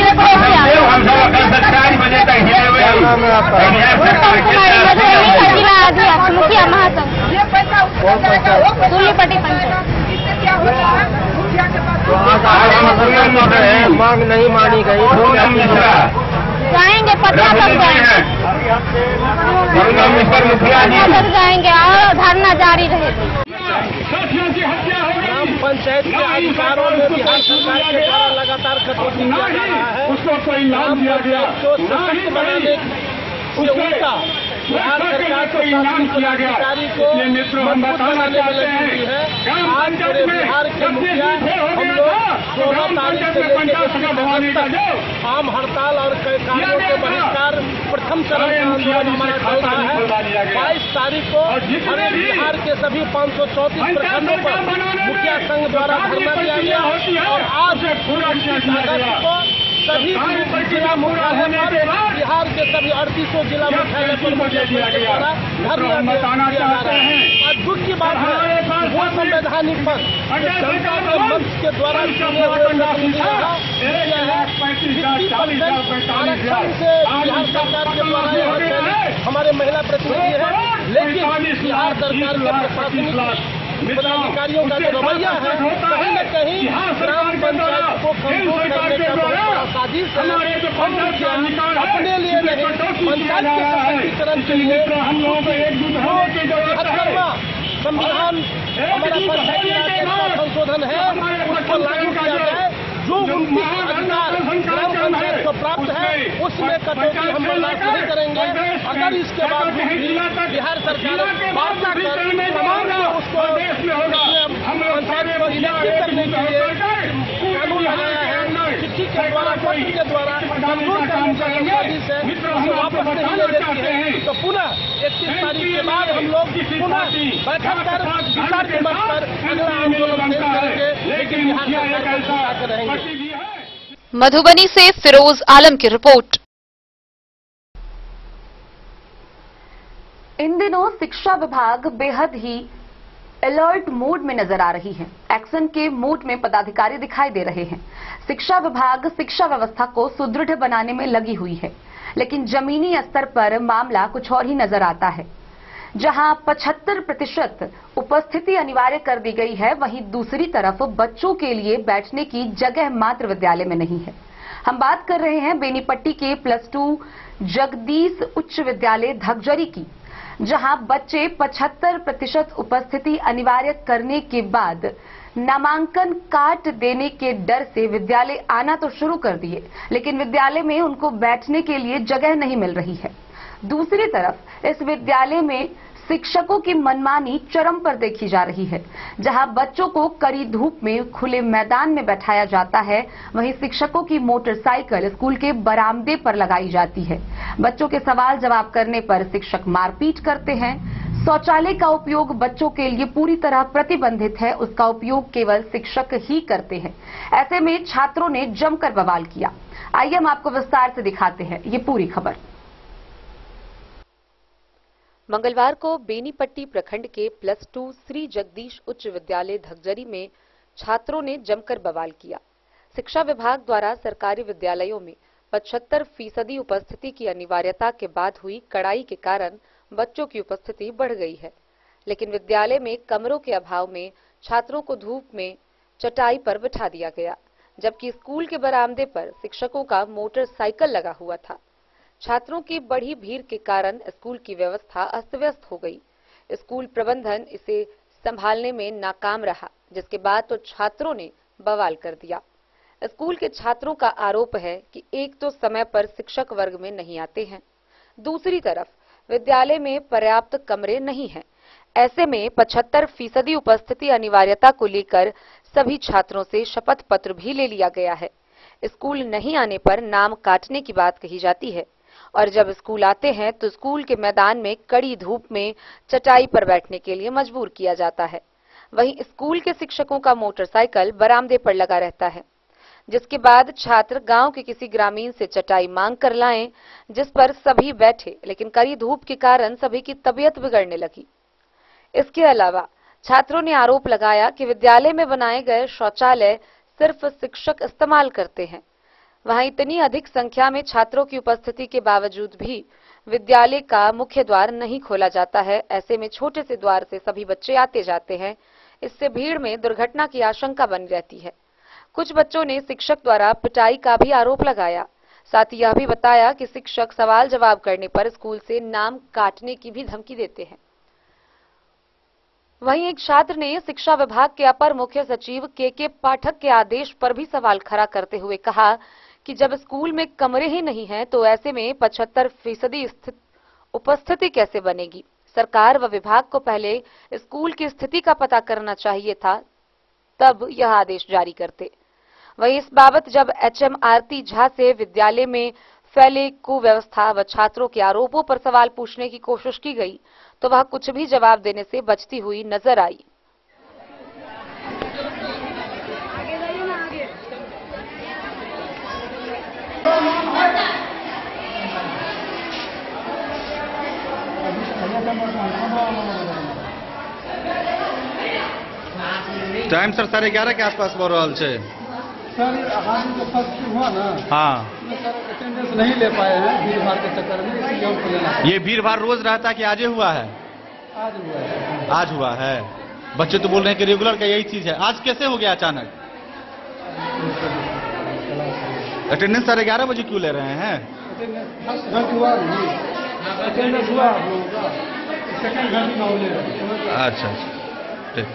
मुखिया महासंघ दुल्लीपट्टी पंचायत मांग नहीं मानी गई, जाएंगे पता तक जाएंगे और धरना जारी रहेगा। ग्राम पंचायत के अधिकारों में बिहार सरकार के द्वारा लगातार कटौती किया जा रहा है। ग्राम पंचायत को सशक्त बनाने से उल्टा बिहार सरकार को अधिकारी को मजबूत बनाने में लगी हुई है। आज पूरे बिहार के मुखिया हम लोग 16 तारीख से लेकर 31 अगस्त तक आम हड़ताल और कार्यों के बहिष्कार प्रथम चरण का आंदोलन हमारा चल रहा है। 22 तारीख को पूरे बिहार के सभी 534 प्रखंडों पर मुखिया संघ द्वारा धरना दिया गया और आज 29 अगस्त को सभी जिला मुख्यालय पर बिहार के सभी 38 जिला मुख्यालय पर मुखिया द्वारा धरना दिया जा रहा है। और दुख की बात है वो संवैधानिक पद जनता के मंच के द्वारा चुने हुए प्रतिनिधि आरक्षण से बिहार सरकार के द्वारा हमारे महिला प्रतिनिधि है, लेकिन बिहार सरकार के प्रशासनिक पदाधिकारियों का जो रवैया है कहीं न कहीं ग्राम पंचायत को कमजोर करने का बड़ा साजिश है। अपने लिए नहीं पंचायत के सशक्तिकरण के लिए संविधान हमारा पंचायती राज का संशोधन है उसको लागू किया जाए। जो अधिकार ग्राम पंचायत को प्राप्त है उसमें कटौती हम बर्दाश्त नहीं करेंगे। अगर इसके बाद बिहार सरकार वार्ता कर तमाम उसको पंचायत को इलेक्टिव करने के लिए कानून लगाया है, चिट्ठी के द्वारा पत्र के द्वारा मंजूर करने से उसे वापस नहीं ले देती है तो पुनः 31 तारीख के बाद हम लोग पुनः बैठक कर विचार विमर्श कर अगला आंदोलन तेज करेंगे, लेकिन बिहार सरकार को साथ रहेंगे। मधुबनी से फिरोज आलम की रिपोर्ट। इन दिनों शिक्षा विभाग बेहद ही अलर्ट मोड में नजर आ रही है। एक्शन के मोड में पदाधिकारी दिखाई दे रहे हैं। शिक्षा विभाग शिक्षा व्यवस्था को सुदृढ़ बनाने में लगी हुई है, लेकिन जमीनी स्तर पर मामला कुछ और ही नजर आता है। जहां 75% उपस्थिति अनिवार्य कर दी गई है, वहीं दूसरी तरफ बच्चों के लिए बैठने की जगह मात्र विद्यालय में नहीं है। हम बात कर रहे हैं बेनीपट्टी के +2 जगदीश उच्च विद्यालय धगजरी की, जहां बच्चे 75% उपस्थिति अनिवार्य करने के बाद नामांकन काट देने के डर से विद्यालय आना तो शुरू कर दिए, लेकिन विद्यालय में उनको बैठने के लिए जगह नहीं मिल रही है। दूसरी तरफ इस विद्यालय में शिक्षकों की मनमानी चरम पर देखी जा रही है। जहां बच्चों को कड़ी धूप में खुले मैदान में बैठाया जाता है, वहीं शिक्षकों की मोटरसाइकिल स्कूल के बरामदे पर लगाई जाती है। बच्चों के सवाल जवाब करने पर शिक्षक मारपीट करते हैं। शौचालय का उपयोग बच्चों के लिए पूरी तरह प्रतिबंधित है, उसका उपयोग केवल शिक्षक ही करते हैं। ऐसे में छात्रों ने जमकर बवाल किया। आइए हम आपको विस्तार से दिखाते हैं ये पूरी खबर। मंगलवार को बेनीपट्टी प्रखंड के +2 श्री जगदीश उच्च विद्यालय धगजरी में छात्रों ने जमकर बवाल किया। शिक्षा विभाग द्वारा सरकारी विद्यालयों में 75% उपस्थिति की अनिवार्यता के बाद हुई कड़ाई के कारण बच्चों की उपस्थिति बढ़ गई है, लेकिन विद्यालय में कमरों के अभाव में छात्रों को धूप में चटाई पर बिठा दिया गया, जबकि स्कूल के बरामदे पर शिक्षकों का मोटरसाइकिल लगा हुआ था। छात्रों की बढ़ी भीड़ के कारण स्कूल की व्यवस्था अस्त व्यस्त हो गई। स्कूल प्रबंधन इसे संभालने में नाकाम रहा, जिसके बाद तो छात्रों ने बवाल कर दिया। स्कूल के छात्रों का आरोप है कि एक तो समय पर शिक्षक वर्ग में नहीं आते हैं, दूसरी तरफ विद्यालय में पर्याप्त कमरे नहीं हैं। ऐसे में 75% उपस्थिति अनिवार्यता को लेकर सभी छात्रों से शपथ पत्र भी ले लिया गया है। स्कूल नहीं आने पर नाम काटने की बात कही जाती है और जब स्कूल आते हैं तो स्कूल के मैदान में कड़ी धूप में चटाई पर बैठने के लिए मजबूर किया जाता है। वहीं स्कूल के शिक्षकों का मोटरसाइकिल बरामदे पर लगा रहता है, जिसके बाद छात्र गांव के किसी ग्रामीण से चटाई मांग कर लाएं, जिस पर सभी बैठे, लेकिन कड़ी धूप के कारण सभी की तबीयत बिगड़ने लगी। इसके अलावा छात्रों ने आरोप लगाया कि विद्यालय में बनाए गए शौचालय सिर्फ शिक्षक इस्तेमाल करते हैं। वहां इतनी अधिक संख्या में छात्रों की उपस्थिति के बावजूद भी विद्यालय का मुख्य द्वार नहीं खोला जाता है। ऐसे में छोटे से द्वार से सभी बच्चे आते जाते हैं। इससे भीड़ में दुर्घटना की आशंका बनी रहती है। कुछ बच्चों ने शिक्षक द्वारा पिटाई का भी आरोप लगाया। साथ ही यह भी बताया कि शिक्षक सवाल जवाब करने पर स्कूल से नाम काटने की भी धमकी देते हैं। वहीं एक छात्र ने शिक्षा विभाग के अपर मुख्य सचिव के पाठक के आदेश पर भी सवाल खड़ा करते हुए कहा कि जब स्कूल में कमरे ही नहीं हैं तो ऐसे में 75% उपस्थिति कैसे बनेगी। सरकार व विभाग को पहले स्कूल की स्थिति का पता करना चाहिए था, तब यह आदेश जारी करते। वहीं इस बाबत जब HM आरती झा से विद्यालय में फैले कुव्यवस्था व छात्रों के आरोपों पर सवाल पूछने की कोशिश की गई तो वह कुछ भी जवाब देने से बचती हुई नजर आई। टाइम सर 11:30 के आसपास बढ़ रहा है सर। आज जो फर्स्ट हुआ ना, हाँ, सर अटेंडेंस नहीं ले पाए हैं भीड़ भाड़ के चक्कर में, इसलिए हमको लेना है। ये भीड़ भाड़ रोज रहता है कि आज हुआ है? आज हुआ है। आज हुआ है। बच्चे तो बोल रहे हैं कि रेगुलर का यही चीज है। आज कैसे हो गया अचानक? अटेंडेंस 11:30 बजे क्यों ले रहे हैं? अटेंडेंस हुआ नहीं, अटेंडेंस हुआ आप लोगों का, अच्छा अच्छा ठीक।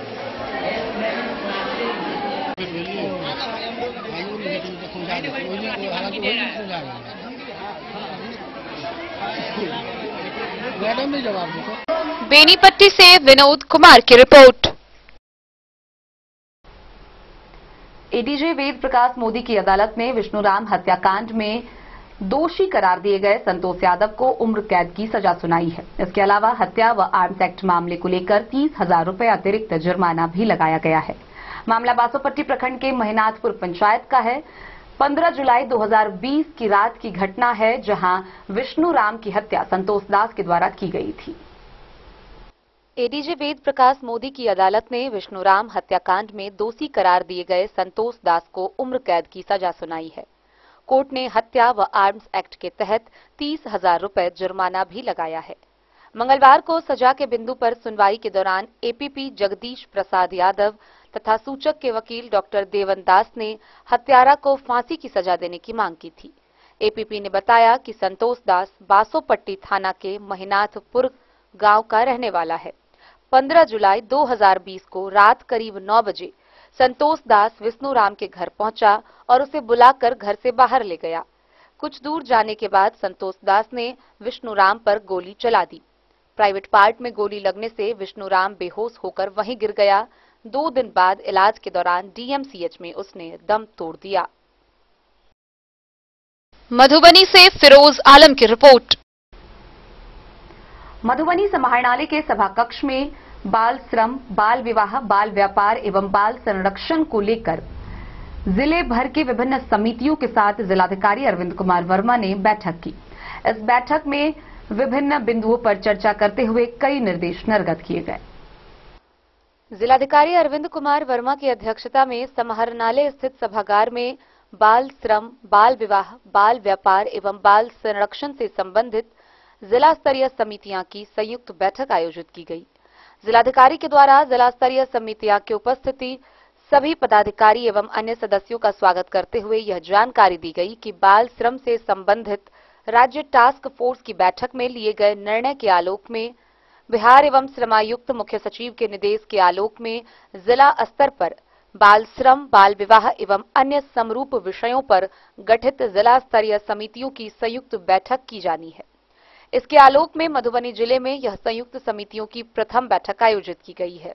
बेनीपट्टी से विनोद कुमार की रिपोर्ट। एडीजे वेद प्रकाश मोदी की अदालत ने विष्णुराम हत्याकांड में दोषी करार दिए गए संतोष यादव को उम्र कैद की सजा सुनाई है। इसके अलावा हत्या व आर्म्स एक्ट मामले को लेकर 30,000 रुपए अतिरिक्त जुर्माना भी लगाया गया है। मामला बासोपट्टी प्रखंड के महिनाथपुर पंचायत का है। 15 जुलाई 2020 की रात की घटना है, जहां विष्णुराम की हत्या संतोष दास के द्वारा की गई थी। एडीजे वेद प्रकाश मोदी की अदालत ने विष्णुराम हत्याकांड में दोषी करार दिए गए संतोष दास को उम्र कैद की सजा सुनाई है। कोर्ट ने हत्या व आर्म्स एक्ट के तहत 30,000 रुपए जुर्माना भी लगाया है। मंगलवार को सजा के बिंदु पर सुनवाई के दौरान एपीपी जगदीश प्रसाद यादव तथा सूचक के वकील डॉक्टर देवन दास ने हत्यारा को फांसी की सजा देने की मांग की थी। एपीपी ने बताया कि संतोष दास बासोपट्टी थाना के महिनाथपुर गांव का रहने वाला है। 15 जुलाई 2020 को रात करीब 9 बजे संतोष दास विष्णुराम के घर पहुंचा और उसे बुलाकर घर से बाहर ले गया। कुछ दूर जाने के बाद संतोष दास ने विष्णुराम पर गोली चला दी। प्राइवेट पार्ट में गोली लगने से विष्णुराम बेहोश होकर वहीं गिर गया। 2 दिन बाद इलाज के दौरान डीएमसीएच में उसने दम तोड़ दिया। मधुबनी से फिरोज आलम की रिपोर्ट। मधुबनी समाहरणालय के सभा कक्ष में बाल श्रम, बाल विवाह, बाल व्यापार एवं बाल संरक्षण को लेकर जिले भर की विभिन्न समितियों के साथ जिलाधिकारी अरविंद कुमार वर्मा ने बैठक की। इस बैठक में विभिन्न बिंदुओं पर चर्चा करते हुए कई निर्देश निर्गत किए गए। जिलाधिकारी अरविंद कुमार वर्मा की अध्यक्षता में समाहरणालय स्थित सभागार में बाल श्रम, बाल विवाह, बाल व्यापार एवं बाल संरक्षण से संबंधित जिला स्तरीय समितियां की संयुक्त बैठक आयोजित की गई। जिलाधिकारी के द्वारा जिला स्तरीय समितियां की उपस्थिति सभी पदाधिकारी एवं अन्य सदस्यों का स्वागत करते हुए यह जानकारी दी गई कि बाल श्रम से संबंधित राज्य टास्क फोर्स की बैठक में लिए गए निर्णय के आलोक में बिहार एवं श्रमायुक्त मुख्य सचिव के निर्देश के आलोक में जिला स्तर पर बाल श्रम, बाल विवाह एवं अन्य समरूप विषयों पर गठित जिला स्तरीय समितियों की संयुक्त बैठक की जानी है। इसके आलोक में मधुबनी जिले में यह संयुक्त समितियों की प्रथम बैठक आयोजित की गई है।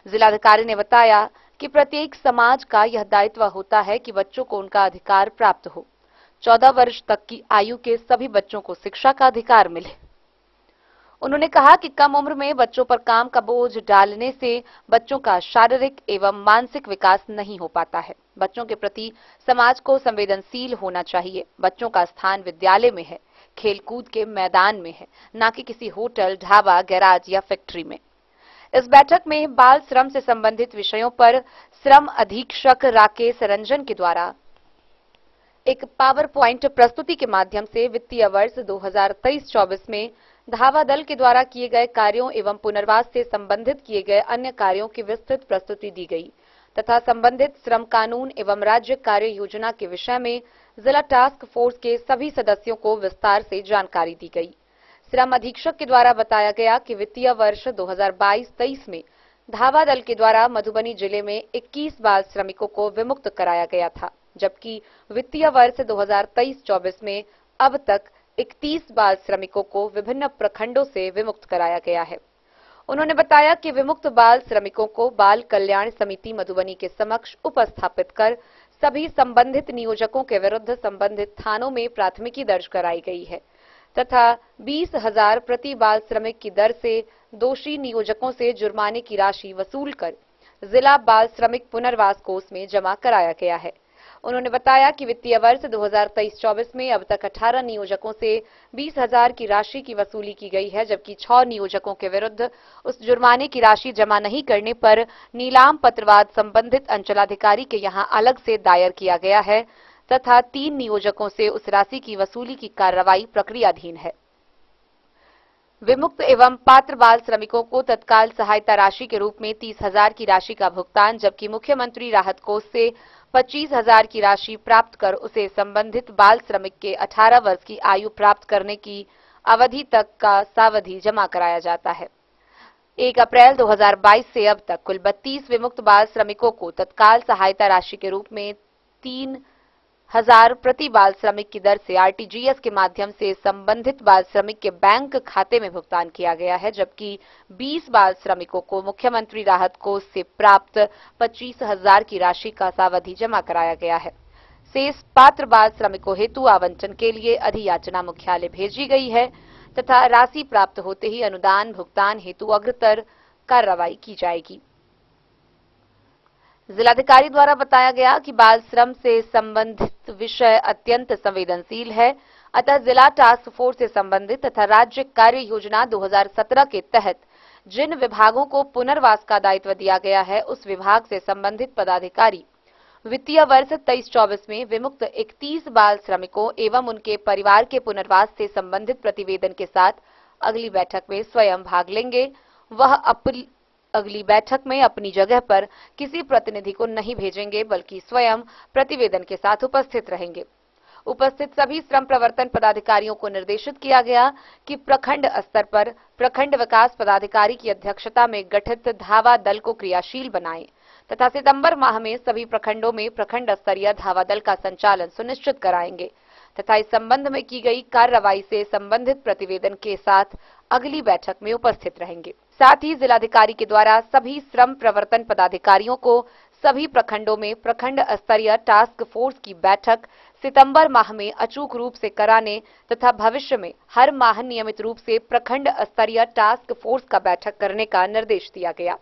जिलाधिकारी ने बताया कि प्रत्येक समाज का यह दायित्व होता है कि बच्चों को उनका अधिकार प्राप्त हो। 14 वर्ष तक की आयु के सभी बच्चों को शिक्षा का अधिकार मिले। उन्होंने कहा कि कम उम्र में बच्चों पर काम का बोझ डालने से बच्चों का शारीरिक एवं मानसिक विकास नहीं हो पाता है। बच्चों के प्रति समाज को संवेदनशील होना चाहिए। बच्चों का स्थान विद्यालय में है, खेलकूद के मैदान में है, न कि किसी होटल, ढाबा, गैराज या फैक्ट्री में। इस बैठक में बाल श्रम से संबंधित विषयों पर श्रम अधीक्षक राकेश रंजन के द्वारा एक पावर पॉइंट प्रस्तुति के माध्यम से वित्तीय वर्ष 2023-24 में धावा दल के द्वारा किए गए कार्यों एवं पुनर्वास से संबंधित किए गए अन्य कार्यों की विस्तृत प्रस्तुति दी गई तथा संबंधित श्रम कानून एवं राज्य कार्य योजना के विषय में जिला टास्क फोर्स के सभी सदस्यों को विस्तार से जानकारी दी गई। श्रम अधीक्षक के द्वारा बताया गया कि वित्तीय वर्ष 2022-23 में धावा दल के द्वारा मधुबनी जिले में 21 बाल श्रमिकों को विमुक्त कराया गया था, जबकि वित्तीय वर्ष 2023-24 में अब तक 31 बाल श्रमिकों को विभिन्न प्रखंडों से विमुक्त कराया गया है। उन्होंने बताया कि विमुक्त बाल श्रमिकों को बाल कल्याण समिति मधुबनी के समक्ष उपस्थापित कर सभी संबंधित नियोजकों के विरुद्ध संबंधित थानों में प्राथमिकी दर्ज कराई गई है तथा 20,000 प्रति बाल श्रमिक की दर से दोषी नियोजकों से जुर्माने की राशि वसूल कर जिला बाल श्रमिक पुनर्वास कोष में जमा कराया गया है। उन्होंने बताया कि वित्तीय वर्ष 2023-24 में अब तक 18 नियोजकों से 20,000 की राशि की वसूली की गई है, जबकि 6 नियोजकों के विरुद्ध उस जुर्माने की राशि जमा नहीं करने पर नीलाम पत्रवाद संबंधित अंचलाधिकारी के यहां अलग से दायर किया गया है तथा 3 नियोजकों से उस राशि की वसूली की कार्रवाई प्रक्रियाधीन है। विमुक्त एवं पात्र बाल श्रमिकों को तत्काल सहायता राशि के रूप में 30,000 की राशि का भुगतान, जबकि मुख्यमंत्री राहत कोष से 25,000 की राशि प्राप्त कर उसे संबंधित बाल श्रमिक के 18 वर्ष की आयु प्राप्त करने की अवधि तक का सावधि जमा कराया जाता है। 1 अप्रैल 2022 से अब तक कुल 32 विमुक्त बाल श्रमिकों को तत्काल सहायता राशि के रूप में 3,000 प्रति बाल श्रमिक की दर से आरटीजीएस के माध्यम से संबंधित बाल श्रमिक के बैंक खाते में भुगतान किया गया है, जबकि 20 बाल श्रमिकों को मुख्यमंत्री राहत कोष से प्राप्त 25,000 की राशि का सावधि जमा कराया गया है। शेष पात्र बाल श्रमिकों हेतु आवंटन के लिए अधियाचना मुख्यालय भेजी गई है तथा राशि प्राप्त होते ही अनुदान भुगतान हेतु अग्रतर कार्रवाई की जाएगी। जिलाधिकारी द्वारा बताया गया कि बाल श्रम से संबंधित विषय अत्यंत संवेदनशील है, अतः जिला टास्क फोर्स से संबंधित तथा राज्य कार्य योजना 2017 के तहत जिन विभागों को पुनर्वास का दायित्व दिया गया है, उस विभाग से संबंधित पदाधिकारी वित्तीय वर्ष 23-24 में विमुक्त 31 बाल श्रमिकों एवं उनके परिवार के पुनर्वास से संबंधित प्रतिवेदन के साथ अगली बैठक में स्वयं भाग लेंगे। वह अगली बैठक में अपनी जगह पर किसी प्रतिनिधि को नहीं भेजेंगे, बल्कि स्वयं प्रतिवेदन के साथ उपस्थित रहेंगे। उपस्थित सभी श्रम प्रवर्तन पदाधिकारियों को निर्देशित किया गया कि प्रखंड स्तर पर प्रखंड विकास पदाधिकारी की अध्यक्षता में गठित धावा दल को क्रियाशील बनाएं तथा सितंबर माह में सभी प्रखंडों में प्रखंड स्तरीय धावा दल का संचालन सुनिश्चित कराएंगे तथा इस संबंध में की गई कार्रवाई से संबंधित प्रतिवेदन के साथ अगली बैठक में उपस्थित रहेंगे। साथ ही जिलाधिकारी के द्वारा सभी श्रम प्रवर्तन पदाधिकारियों को सभी प्रखंडों में प्रखंड स्तरीय टास्क फोर्स की बैठक सितंबर माह में अचूक रूप से कराने तथा भविष्य में हर माह नियमित रूप से प्रखंड स्तरीय टास्क फोर्स का बैठक करने का निर्देश दिया गया।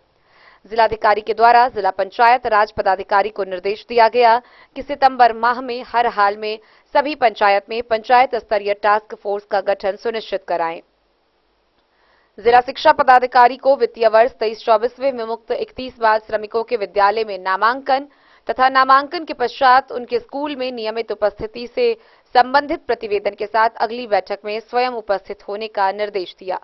जिलाधिकारी के द्वारा जिला पंचायत राज पदाधिकारी को निर्देश दिया गया कि सितंबर माह में हर हाल में सभी पंचायत में पंचायत स्तरीय टास्क फोर्स का गठन सुनिश्चित कराएं। जिला शिक्षा पदाधिकारी को वित्तीय वर्ष 23-24 में विमुक्त 31 बाल श्रमिकों के विद्यालय में नामांकन तथा नामांकन के पश्चात उनके स्कूल में नियमित उपस्थिति से संबंधित प्रतिवेदन के साथ अगली बैठक में स्वयं उपस्थित होने का निर्देश दिया।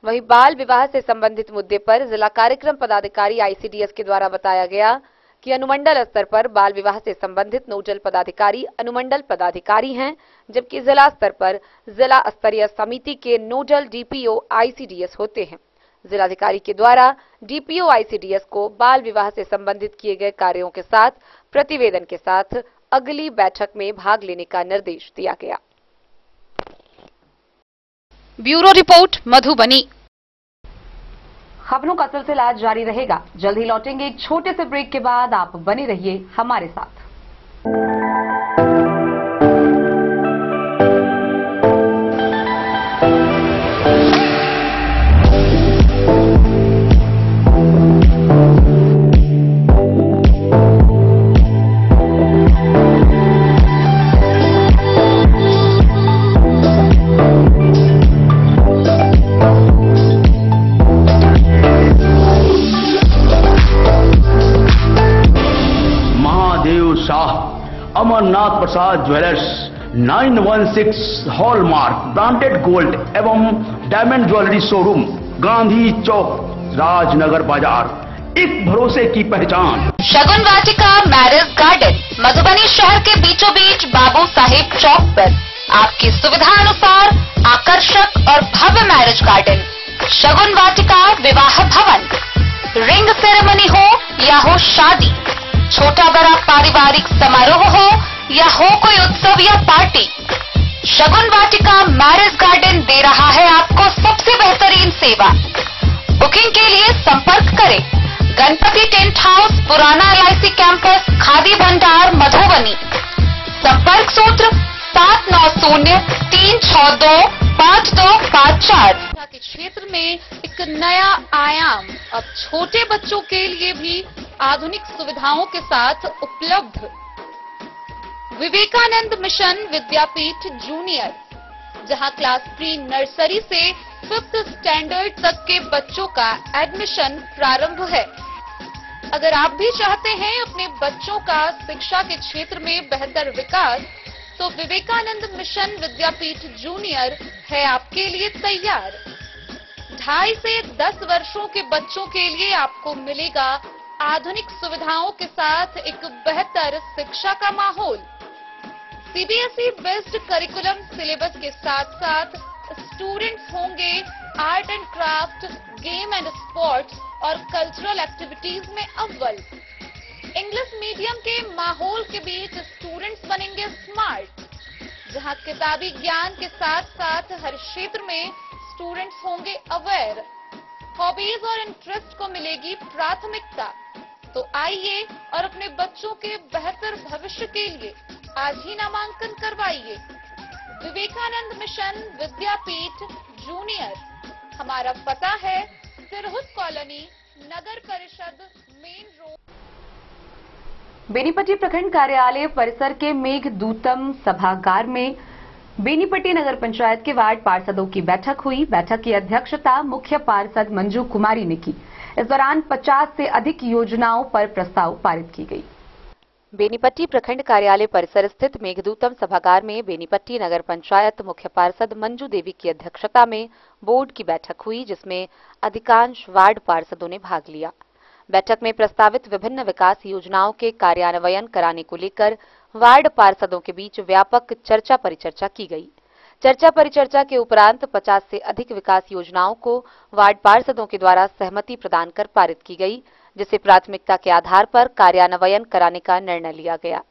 वहीं बाल विवाह से संबंधित मुद्दे पर जिला कार्यक्रम पदाधिकारी आईसीडीएस के द्वारा बताया गया कि अनुमंडल स्तर पर बाल विवाह से संबंधित नोडल पदाधिकारी अनुमंडल पदाधिकारी हैं, जबकि जिला स्तर पर जिला स्तरीय समिति के नोडल डीपीओ आईसीडीएस होते हैं। जिलाधिकारी के द्वारा डीपीओ आईसीडीएस को बाल विवाह से संबंधित किए गए कार्यों के साथ प्रतिवेदन के साथ अगली बैठक में भाग लेने का निर्देश दिया गया। Bureau report Madhubani. खबरों का सिलसिला जारी रहेगा। जल्द ही लौटेंगे एक छोटे से ब्रेक के बाद। आप बने रहिए हमारे साथ। अमरनाथ प्रसाद ज्वेलर्स 916 हॉलमार्क ब्रांडेड गोल्ड एवं डायमंड ज्वेलरी शोरूम, गांधी चौक, राजनगर बाजार, एक भरोसे की पहचान। शगुन वाटिका मैरिज गार्डन मधुबनी शहर के बीचों बीच बाबू साहेब चौक पर आपकी सुविधा अनुसार आकर्षक और भव्य मैरिज गार्डन शगुन वाटिका विवाह भवन। रिंग सेरेमनी हो या हो शादी, छोटा बड़ा पारिवारिक समारोह हो या हो कोई उत्सव या पार्टी, शगुन वाटिका मैरिज गार्डन दे रहा है आपको सबसे बेहतरीन सेवा। बुकिंग के लिए संपर्क करें गणपति टेंट हाउस, पुराना LIC कैंपस, खादी भंडार, मधुबनी। संपर्क सूत्र 7903625254। के क्षेत्र में एक नया आयाम अब छोटे बच्चों के लिए भी आधुनिक सुविधाओं के साथ उपलब्ध। विवेकानंद मिशन विद्यापीठ जूनियर, जहां क्लास प्री नर्सरी से 5th स्टैंडर्ड तक के बच्चों का एडमिशन प्रारंभ है। अगर आप भी चाहते हैं अपने बच्चों का शिक्षा के क्षेत्र में बेहतर विकास, तो विवेकानंद मिशन विद्यापीठ जूनियर है आपके लिए तैयार। 2.5 से 10 वर्षों के बच्चों के लिए आपको मिलेगा आधुनिक सुविधाओं के साथ एक बेहतर शिक्षा का माहौल। सीबीएसई बेस्ड करिकुलम सिलेबस के साथ साथ स्टूडेंट्स होंगे art and craft, game and sports और कल्चरल एक्टिविटीज में अव्वल। इंग्लिश मीडियम के माहौल के बीच स्टूडेंट्स बनेंगे स्मार्ट, जहां किताबी ज्ञान के साथ साथ हर क्षेत्र में स्टूडेंट्स होंगे अवेयर। हॉबीज और इंटरेस्ट को मिलेगी प्राथमिकता। तो आइए और अपने बच्चों के बेहतर भविष्य के लिए आज ही नामांकन करवाइए। विवेकानंद मिशन विद्यापीठ जूनियर। हमारा पता है सिरहुत कॉलोनी, नगर परिषद, मेन रोड। बेनीपट्टी प्रखंड कार्यालय परिसर के मेघदूतम सभागार में बेनीपट्टी नगर पंचायत के वार्ड पार्षदों की बैठक हुई। बैठक की अध्यक्षता मुख्य पार्षद मंजू कुमारी ने की। इस दौरान 50 से अधिक योजनाओं पर प्रस्ताव पारित की गई। बेनीपट्टी प्रखंड कार्यालय परिसर स्थित मेघदूतम सभागार में बेनीपट्टी नगर पंचायत मुख्य पार्षद मंजू देवी की अध्यक्षता में बोर्ड की बैठक हुई, जिसमें अधिकांश वार्ड पार्षदों ने भाग लिया। बैठक में प्रस्तावित विभिन्न विकास योजनाओं के कार्यान्वयन कराने को लेकर वार्ड पार्षदों के बीच व्यापक चर्चा परिचर्चा की गई। चर्चा परिचर्चा के उपरांत 50 से अधिक विकास योजनाओं को वार्ड पार्षदों के द्वारा सहमति प्रदान कर पारित की गई, जिसे प्राथमिकता के आधार पर कार्यान्वयन कराने का निर्णय लिया गया।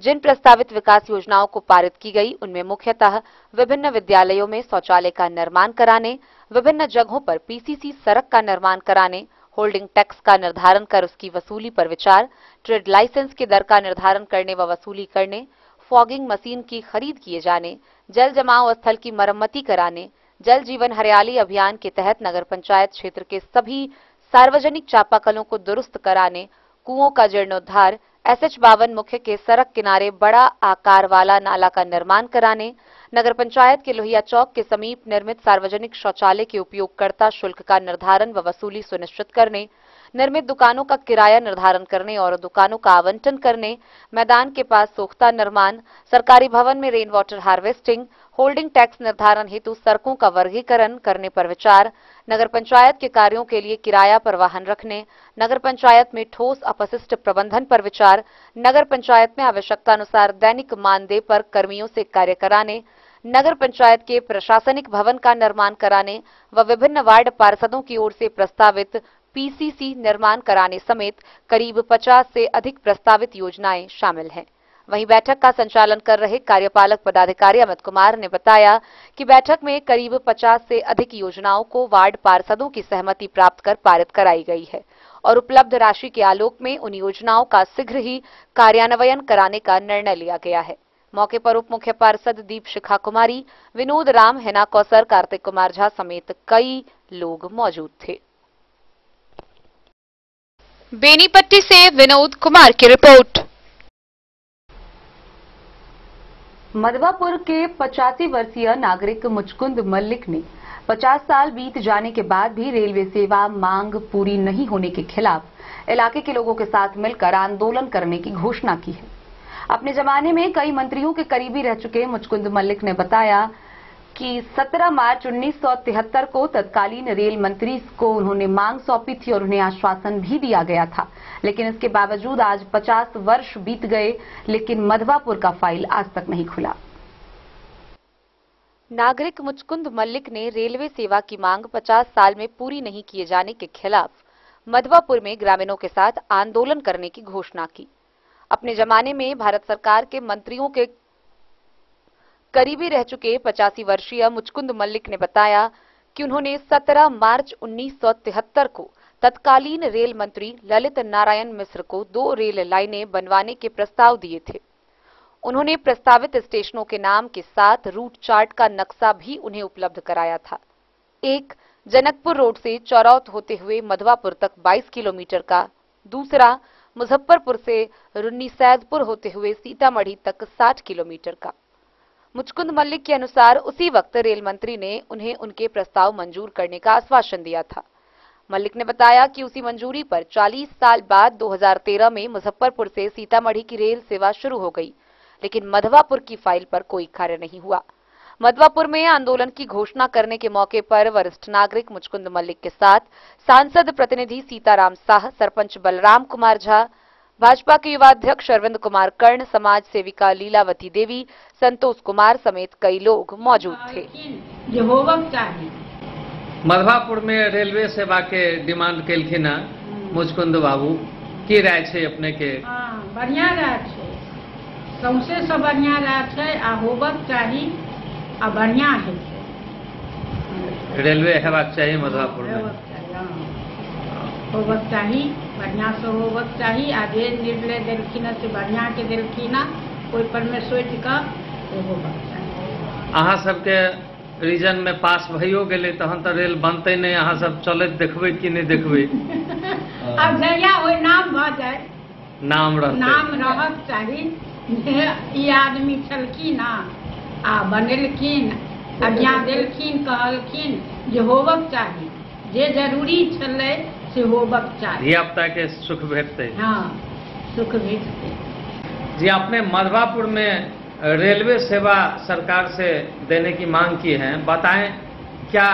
जिन प्रस्तावित विकास योजनाओं को पारित की गई उनमें मुख्यतः विभिन्न विद्यालयों में शौचालय का निर्माण कराने, विभिन्न जगहों पर पीसीसी सड़क का निर्माण कराने, होल्डिंग टैक्स का निर्धारण कर उसकी वसूली पर विचार, ट्रेड लाइसेंस की दर का निर्धारण करने व वसूली करने, फॉगिंग मशीन की खरीद किए जाने, जल जमाव स्थल की मरम्मती कराने, जल जीवन हरियाली अभियान के तहत नगर पंचायत क्षेत्र के सभी सार्वजनिक चापाकलों को दुरुस्त कराने, कुओं का जीर्णोद्धार, SH52 मुख्य के सड़क किनारे बड़ा आकार वाला नाला का निर्माण कराने, नगर पंचायत के लोहिया चौक के समीप निर्मित सार्वजनिक शौचालय के उपयोगकर्ता शुल्क का निर्धारण व वसूली सुनिश्चित करने, निर्मित दुकानों का किराया निर्धारण करने और दुकानों का आवंटन करने, मैदान के पास सोख्ता निर्माण, सरकारी भवन में rain water harvesting, holding tax निर्धारण हेतु सड़कों का वर्गीकरण करने पर विचार, नगर पंचायत के कार्यों के लिए किराया पर वाहन रखने, नगर पंचायत में ठोस अपशिष्ट प्रबंधन पर विचार, नगर पंचायत में आवश्यकतानुसार दैनिक मानदेय पर कर्मियों से कार्य कराने, नगर पंचायत के प्रशासनिक भवन का निर्माण कराने व विभिन्न वार्ड पार्षदों की ओर से प्रस्तावित पीसीसी निर्माण कराने समेत करीब 50 से अधिक प्रस्तावित योजनाएं शामिल हैं। वहीं बैठक का संचालन कर रहे कार्यपालक पदाधिकारी अमित कुमार ने बताया कि बैठक में करीब 50 से अधिक योजनाओं को वार्ड पार्षदों की सहमति प्राप्त कर पारित कराई गई है और उपलब्ध राशि के आलोक में उन योजनाओं का शीघ्र ही कार्यान्वयन कराने का निर्णय लिया गया है। मौके पर उप मुख्य पार्षद दीप शिखा कुमारी, विनोद राम, हिना कौसर, कार्तिक कुमार झा समेत कई लोग मौजूद थे। बेनीपट्टी से विनोद कुमार की रिपोर्ट। मधवापुर के 85 वर्षीय नागरिक मुचकुंद मल्लिक ने 50 साल बीत जाने के बाद भी रेलवे सेवा मांग पूरी नहीं होने के खिलाफ इलाके के लोगों के साथ मिलकर आंदोलन करने की घोषणा की है। अपने जमाने में कई मंत्रियों के करीबी रह चुके मुचकुंद मल्लिक ने बताया कि 17 मार्च 1973 को तत्कालीन रेल मंत्री को उन्होंने मांग सौंपी थी और उन्हें आश्वासन भी दिया गया था, लेकिन इसके बावजूद आज 50 वर्ष बीत गए, लेकिन मधवापुर का फाइल आज तक नहीं खुला। नागरिक मुचकुंद मल्लिक ने रेलवे सेवा की मांग 50 साल में पूरी नहीं किए जाने के खिलाफ मधवापुर में ग्रामीणों के साथ आंदोलन करने की घोषणा की। अपने जमाने में भारत सरकार के मंत्रियों के करीबी रह चुके 85 वर्षीय मुचकुंद मल्लिक ने बताया कि उन्होंने 17 मार्च 1973 को तत्कालीन रेल मंत्री ललित नारायण मिश्र को 2 रेल लाइनें बनवाने के प्रस्ताव दिए थे। उन्होंने प्रस्तावित स्टेशनों के नाम के साथ रूट चार्ट का नक्शा भी उन्हें उपलब्ध कराया था। एक जनकपुर रोड से चौरौत होते हुए मधवापुर तक 22 किलोमीटर का, दूसरा मुजफ्फरपुर से रुन्नीसैदपुर होते हुए सीतामढ़ी तक 60 किलोमीटर का। मुचकुंद मल्लिक के अनुसार उसी वक्त रेल मंत्री ने उन्हें उनके प्रस्ताव मंजूर करने का आश्वासन दिया था। मल्लिक ने बताया कि उसी मंजूरी पर 40 साल बाद 2013 में मुजफ्फरपुर से सीतामढ़ी की रेल सेवा शुरू हो गई, लेकिन मधवापुर की फाइल पर कोई कार्य नहीं हुआ। मधवापुर में आंदोलन की घोषणा करने के मौके पर वरिष्ठ नागरिक मुचकुंद मल्लिक के साथ सांसद प्रतिनिधि सीताराम साह, सरपंच बलराम कुमार झा, भाजपा के युवा अध्यक्ष अरविंद कुमार कर्ण, समाज सेविका लीलावती देवी, संतोष कुमार समेत कई लोग मौजूद थे। जो होगा चाहिए मधवापुर में रेलवे सेवा के डिमांड केलखिन मुचकुंद बाबू, की राय छे अपने के? बढ़िया राय छे, सौंसे से बढ़िया राय छे, आ होबक चाही, आ बढ़िया है। रेलवे हेबाक चाहिए मधवापुर में, होबक चाही, बढ़िया से होबक चाही। आ जे निर्णय देलखिन से बढ़िया के देलखिन, कोई पर में सोच के होबक चाही। अहाँ सबके रीजन में पास भइयो गेलै तहन तऽ रेल बनतै नहीं, अहाँ सब चलैत देखबै कि नहीं देखबै? अब जहिया ओइ नाम भ जाए, नाम रहतै, नाम रहक चाही। ई आदमी छलखिन आ बनेलखिन, आज्ञा देलखिन, कहलखिन जे होबक चाही, जे जरूरी छलै से होबक चाही। धिया पुता के सुख भेटतै। हाँ, सुख भेटतै। जी, आपने मधवापुर में रेलवे सेवा सरकार से देने की मांग की है, बताएं क्या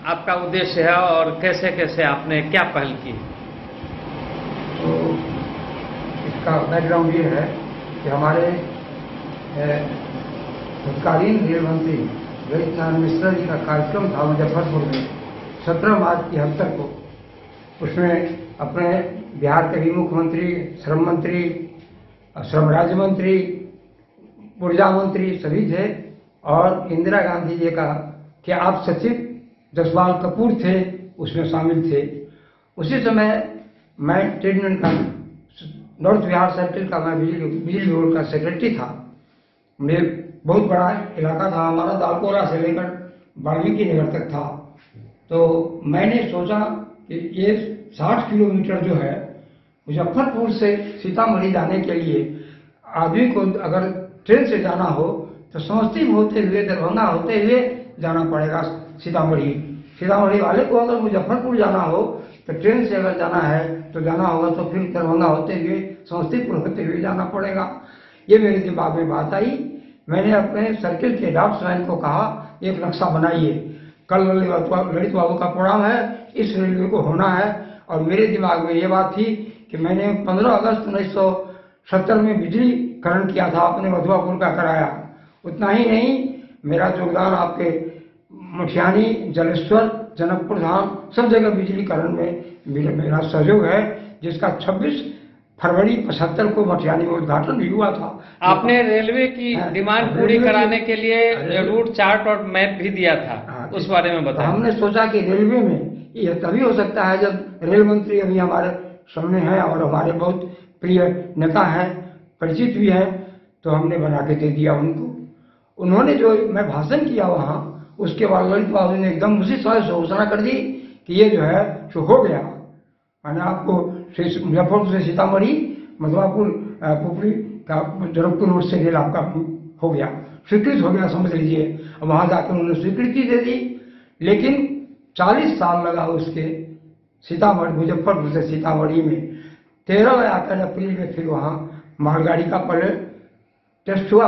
आपका उद्देश्य है और कैसे कैसे आपने क्या पहल की? तो इसका बैकग्राउंड ये है कि हमारे तत्कालीन रेल मंत्री ललित नारायण मिश्रा जी का कार्यक्रम था मुजफ्फरपुर में 17 मार्च की हफ्ते को। उसमें अपने बिहार के भी मुख्यमंत्री, श्रम मंत्री, श्रम राज्य मंत्री, ऊर्जा मंत्री सभी थे, और इंदिरा गांधी जी का कि आप सचिव जसपाल कपूर थे, उसमें शामिल थे। उसी समय मैं ट्रेड यूनियन का नॉर्थ बिहार सर्किल का, मैं बिजली बोर्ड का सेक्रेटरी था। मेरे बहुत बड़ा इलाका था हमारा, दालकोरा से लेकर वाल्मीकि नगर तक था। तो मैंने सोचा कि ये 60 किलोमीटर जो है मुजफ्फरपुर से सीतामढ़ी जाने के लिए आदमी को अगर ट्रेन से जाना हो तो समस्तीपुर होते हुए, दरभंगा होते हुए जाना पड़ेगा सीतामढ़ी। सीतामढ़ी वाले को अगर मुजफ्फरपुर जाना हो तो ट्रेन से अगर जाना है तो जाना होगा, तो फिर दरभंगा होते हुए, समस्तीपुर होते हुए जाना पड़ेगा। ये मेरे दिमाग में बात आई। मैंने अपने सर्किल के ड्राफ्ट्समैन को कहा, एक नक्शा बनाइए, कल ललित बाबू का प्रोग्राम है, इस रेलवे को होना है। और मेरे दिमाग में ये बात थी कि मैंने 15 अगस्त 1970 में बिजलीकरण किया था, अपने मधुआपुर का कराया। उतना ही नहीं, मेरा योगदान आपके मुठियानी, जलेश्वर, जनकपुर धाम सब जगह बिजलीकरण में मेरा सहयोग है, जिसका 26 फरवरी 75 को मठियानी में उद्घाटन भी हुआ था। आपने रेलवे की डिमांड पूरी कराने के लिए रूट चार्ट और मैप भी दिया था, उस बारे में बताएं। हमने सोचा कि रेलवे में यह तभी हो सकता है जब रेल मंत्री अभी हमारे सामने हैं और हमारे बहुत प्रिय नेता हैं, परिचित भी हैं, तो हमने बना के दे दिया उनको। उन्होंने जो मैं भाषण किया वहाँ, उसके बाद ललित बाबू ने एकदम उसी समय से घोषणा कर दी कि ये जो है सो हो गया। मैंने आपको मुजफ्फरपुर से सीतामढ़ी, मधुआपुर पुपरी का जनकपुर रोड से रेल आपका हो गया, स्वीकृत हो गया, समझ लीजिए। अब वहाँ जाकर उन्होंने स्वीकृति दे दी, लेकिन 40 साल लगा उसके सीतामढ़ी, मुजफ्फरपुर से सीतामढ़ी में। 13 आकर अप्रैल में फिर वहाँ मालगाड़ी का पहले टेस्ट हुआ,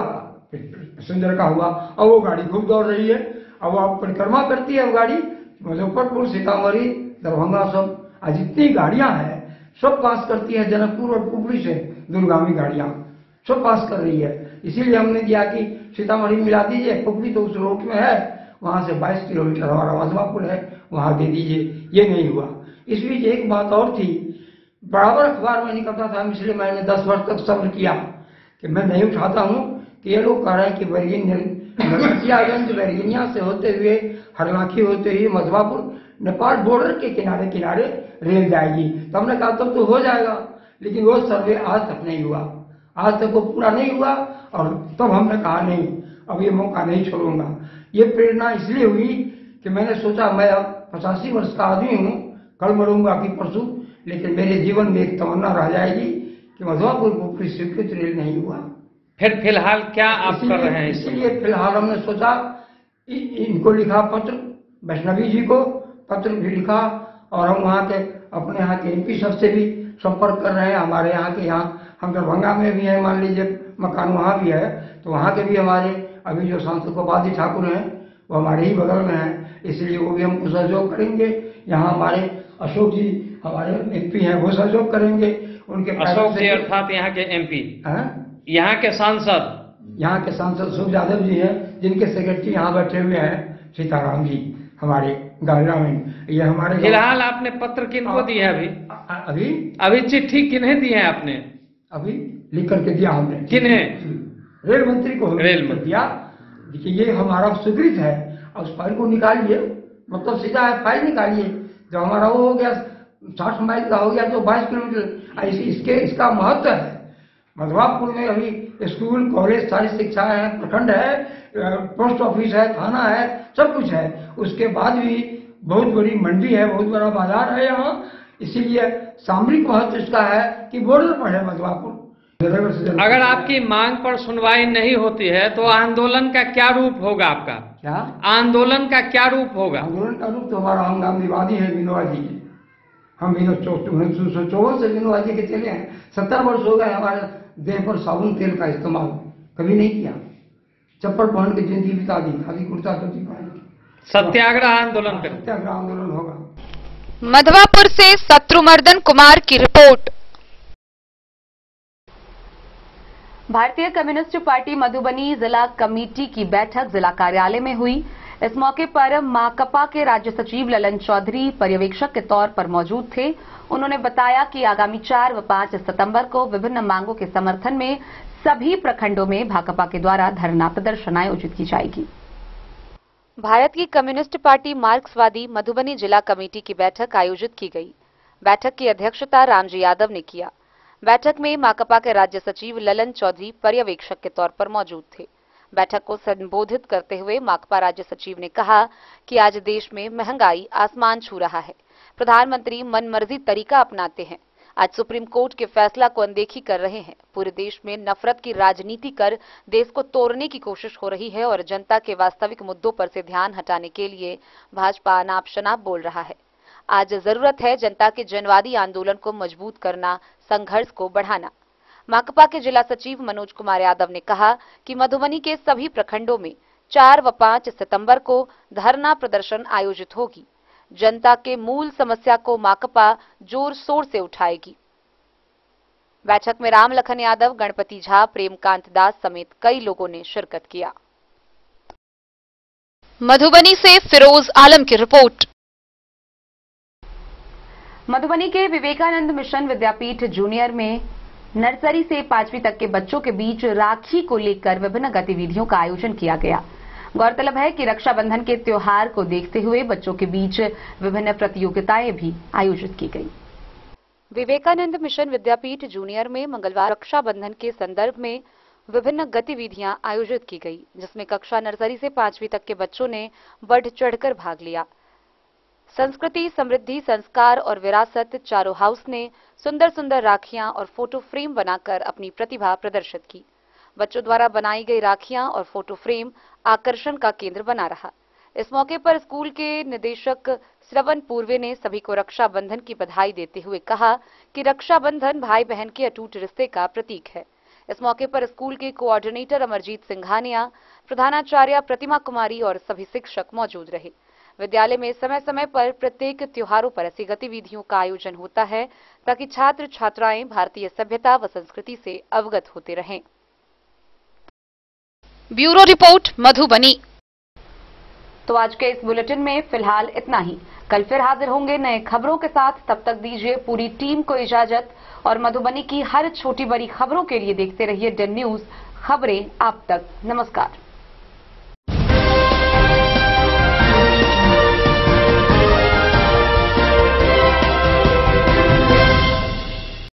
पैसेंजर का हुआ। अब वो गाड़ी खूब दौड़ रही है, अब आप परिक्रमा करती है। अब गाड़ी मुजफ्फरपुर, सीतामढ़ी, दरभंगा सब, आज जितनी गाड़ियां हैं सब पास करती है। जनकपुर और पुपरी से दूरगामी गाड़ियां सब पास कर रही है। इसीलिए हमने किया कि सीतामढ़ी मिला दीजिए, पुपरी तो उस रोड में है, वहां से 22 किलोमीटर हमारा मधुआपुर है, वहां दे दीजिए। ये नहीं हुआ। इस बीच एक बात और थी, बराबर अखबार में निकलता था, इसलिए मैंने 10 वर्ष तक सब्र किया कि मैं नहीं उठाता हूँ कि ये लोग कह रहे हैं कि नरकटियागंज बैरगिनिया से होते हुए, हरलाखी होते हुए मधुआपुर नेपाल बॉर्डर के किनारे किनारे रेल जाएगी। तो हमने कहा तब तो हो जाएगा, लेकिन वो सर्वे आज तक नहीं हुआ, आज तक वो पूरा नहीं हुआ। और तब हमने कहा नहीं, अब ये मौका नहीं छोड़ूंगा। ये प्रेरणा इसलिए हुई कि मैंने सोचा मैं अब 85 वर्ष का आदमी हूँ, कल मरूंगा कि परसों, लेकिन मेरे जीवन में एक तमन्ना रह जाएगी कि मधुआपुर पुपरी स्वीकृत रेल नहीं हुआ। फिर फिलहाल क्या आप कर रहे हैं? इसलिए फिलहाल हमने सोचा, इनको लिखा पत्र, वैष्णवी जी को पत्र भी लिखा, और हम वहाँ के अपने यहाँ के MP सबसे भी संपर्क कर रहे हैं। हमारे यहाँ के हम दरभंगा में भी हैं, मान लीजिए मकान वहाँ भी है, तो वहाँ के भी हमारे अभी जो सांसद गोपाल ठाकुर हैं वो हमारे ही बगल में हैं, इसलिए वो भी हमको सहयोग करेंगे। यहाँ हमारे अशोक जी हमारे MP हैं, वो सहयोग करेंगे। उनके अशोक जी अर्थात यहाँ के MP, यहाँ के सांसद, सुख यादव जी हैं, जिनके सेक्रेटरी यहाँ बैठे हुए हैं सीताराम जी हमारे। गाइडलाइन ये हमारे फिलहाल आपने पत्र किनको दिए हैं अभी अभी चिट्ठी किन्हें दी है आपने? अभी लिख करके दिया हमने। किन्हें? रेल मंत्री को रेल मंत्री दिया। देखिए ये हमारा स्वीकृत है, और उस फाइल को निकालिए, मतलब सीधा है फाइल निकालिए। जब हमारा वो हो गया 60 माइल का हो गया तो 22 किलोमीटर इसका महत्व है। मधवापुर में अभी स्कूल कॉलेज सारी शिक्षाएं हैं, प्रखंड है, पोस्ट ऑफिस है, थाना है, सब कुछ है। उसके बाद भी बहुत बड़ी मंडी है, बहुत बड़ा बाजार है यहाँ, इसीलिए सामरिक महत्व इसका है कि बॉर्डर पर है मधवापुर। अगर आपकी मांग पर सुनवाई नहीं होती है तो आंदोलन का क्या रूप होगा आपका? क्या आंदोलन का क्या रूप होगा? आंदोलन का रूप तो हमारा हंगामेबाजी है विनोबा जी। हम 1954 से विनोबा जी के चले हैं। 70 वर्ष हो गए हमारे देह पर साबुन तेल का इस्तेमाल कभी नहीं किया। चप्पल पहन के जिंदगी बिता दी, खाली कुर्ता धोती पहन के। सत्याग्रह आंदोलन कर सत्याग्रह आंदोलन होगा। मधवापुर से शत्रुमर्दन कुमार की रिपोर्ट। भारतीय कम्युनिस्ट पार्टी मधुबनी जिला कमेटी की बैठक जिला कार्यालय में हुई। इस मौके पर माकपा के राज्य सचिव ललन चौधरी पर्यवेक्षक के तौर पर मौजूद थे। उन्होंने बताया कि आगामी 4 व 5 सितंबर को विभिन्न मांगों के समर्थन में सभी प्रखंडों में भाकपा के द्वारा धरना प्रदर्शन आयोजित की जाएगी। भारत की कम्युनिस्ट पार्टी मार्क्सवादी मधुबनी जिला कमेटी की बैठक आयोजित की गई। बैठक की अध्यक्षता रामजी यादव ने किया। बैठक में माकपा के राज्य सचिव ललन चौधरी पर्यवेक्षक के तौर पर मौजूद थे। बैठक को संबोधित करते हुए माकपा राज्य सचिव ने कहा कि आज देश में महंगाई आसमान छू रहा है। प्रधानमंत्री मनमर्जी तरीका अपनाते हैं। आज सुप्रीम कोर्ट के फैसला को अनदेखी कर रहे हैं। पूरे देश में नफरत की राजनीति कर देश को तोड़ने की कोशिश हो रही है और जनता के वास्तविक मुद्दों पर से ध्यान हटाने के लिए भाजपा अनाप शनाप बोल रहा है। आज जरूरत है जनता के जनवादी आंदोलन को मजबूत करना, संघर्ष को बढ़ाना। माकपा के जिला सचिव मनोज कुमार यादव ने कहा कि मधुबनी के सभी प्रखंडों में 4 व 5 सितंबर को धरना प्रदर्शन आयोजित होगी। जनता के मूल समस्या को माकपा जोर शोर से उठाएगी। बैठक में राम लखन यादव, गणपति झा, प्रेमकांत दास समेत कई लोगों ने शिरकत किया। मधुबनी से फिरोज आलम की रिपोर्ट। मधुबनी के विवेकानंद मिशन विद्यापीठ जूनियर में नर्सरी से 5वीं तक के बच्चों के बीच राखी को लेकर विभिन्न गतिविधियों का आयोजन किया गया। गौरतलब है कि रक्षाबंधन के त्योहार को देखते हुए बच्चों के बीच विभिन्न प्रतियोगिताएं भी आयोजित की गई। विवेकानंद मिशन विद्यापीठ जूनियर में मंगलवार रक्षाबंधन के संदर्भ में विभिन्न गतिविधियां आयोजित की गई, जिसमें कक्षा नर्सरी से 5वीं तक के बच्चों ने बढ़ चढ़कर भाग लिया। संस्कृति, समृद्धि, संस्कार और विरासत चारों हाउस ने सुंदर सुंदर राखियां और फोटो फ्रेम बनाकर अपनी प्रतिभा प्रदर्शित की। बच्चों द्वारा बनाई गई राखियां और फोटो फ्रेम आकर्षण का केंद्र बना रहा। इस मौके पर स्कूल के निदेशक श्रवण पूर्वे ने सभी को रक्षाबंधन की बधाई देते हुए कहा कि रक्षाबंधन भाई बहन के अटूट रिश्ते का प्रतीक है। इस मौके पर स्कूल के कोऑर्डिनेटर अमरजीत सिंघानिया, प्रधानाचार्य प्रतिमा कुमारी और सभी शिक्षक मौजूद रहे। विद्यालय में समय समय पर प्रत्येक त्योहारों पर ऐसी गतिविधियों का आयोजन होता है ताकि छात्र छात्राएं भारतीय सभ्यता व संस्कृति से अवगत होते रहें। Bureau report Madhubani. तो आज के इस बुलेटिन में फिलहाल इतना ही। कल फिर हाजिर होंगे नए खबरों के साथ। तब तक दीजिए पूरी टीम को इजाजत और मधुबनी की हर छोटी बड़ी खबरों के लिए देखते रहिए डेन न्यूज, खबरें आप तक। नमस्कार।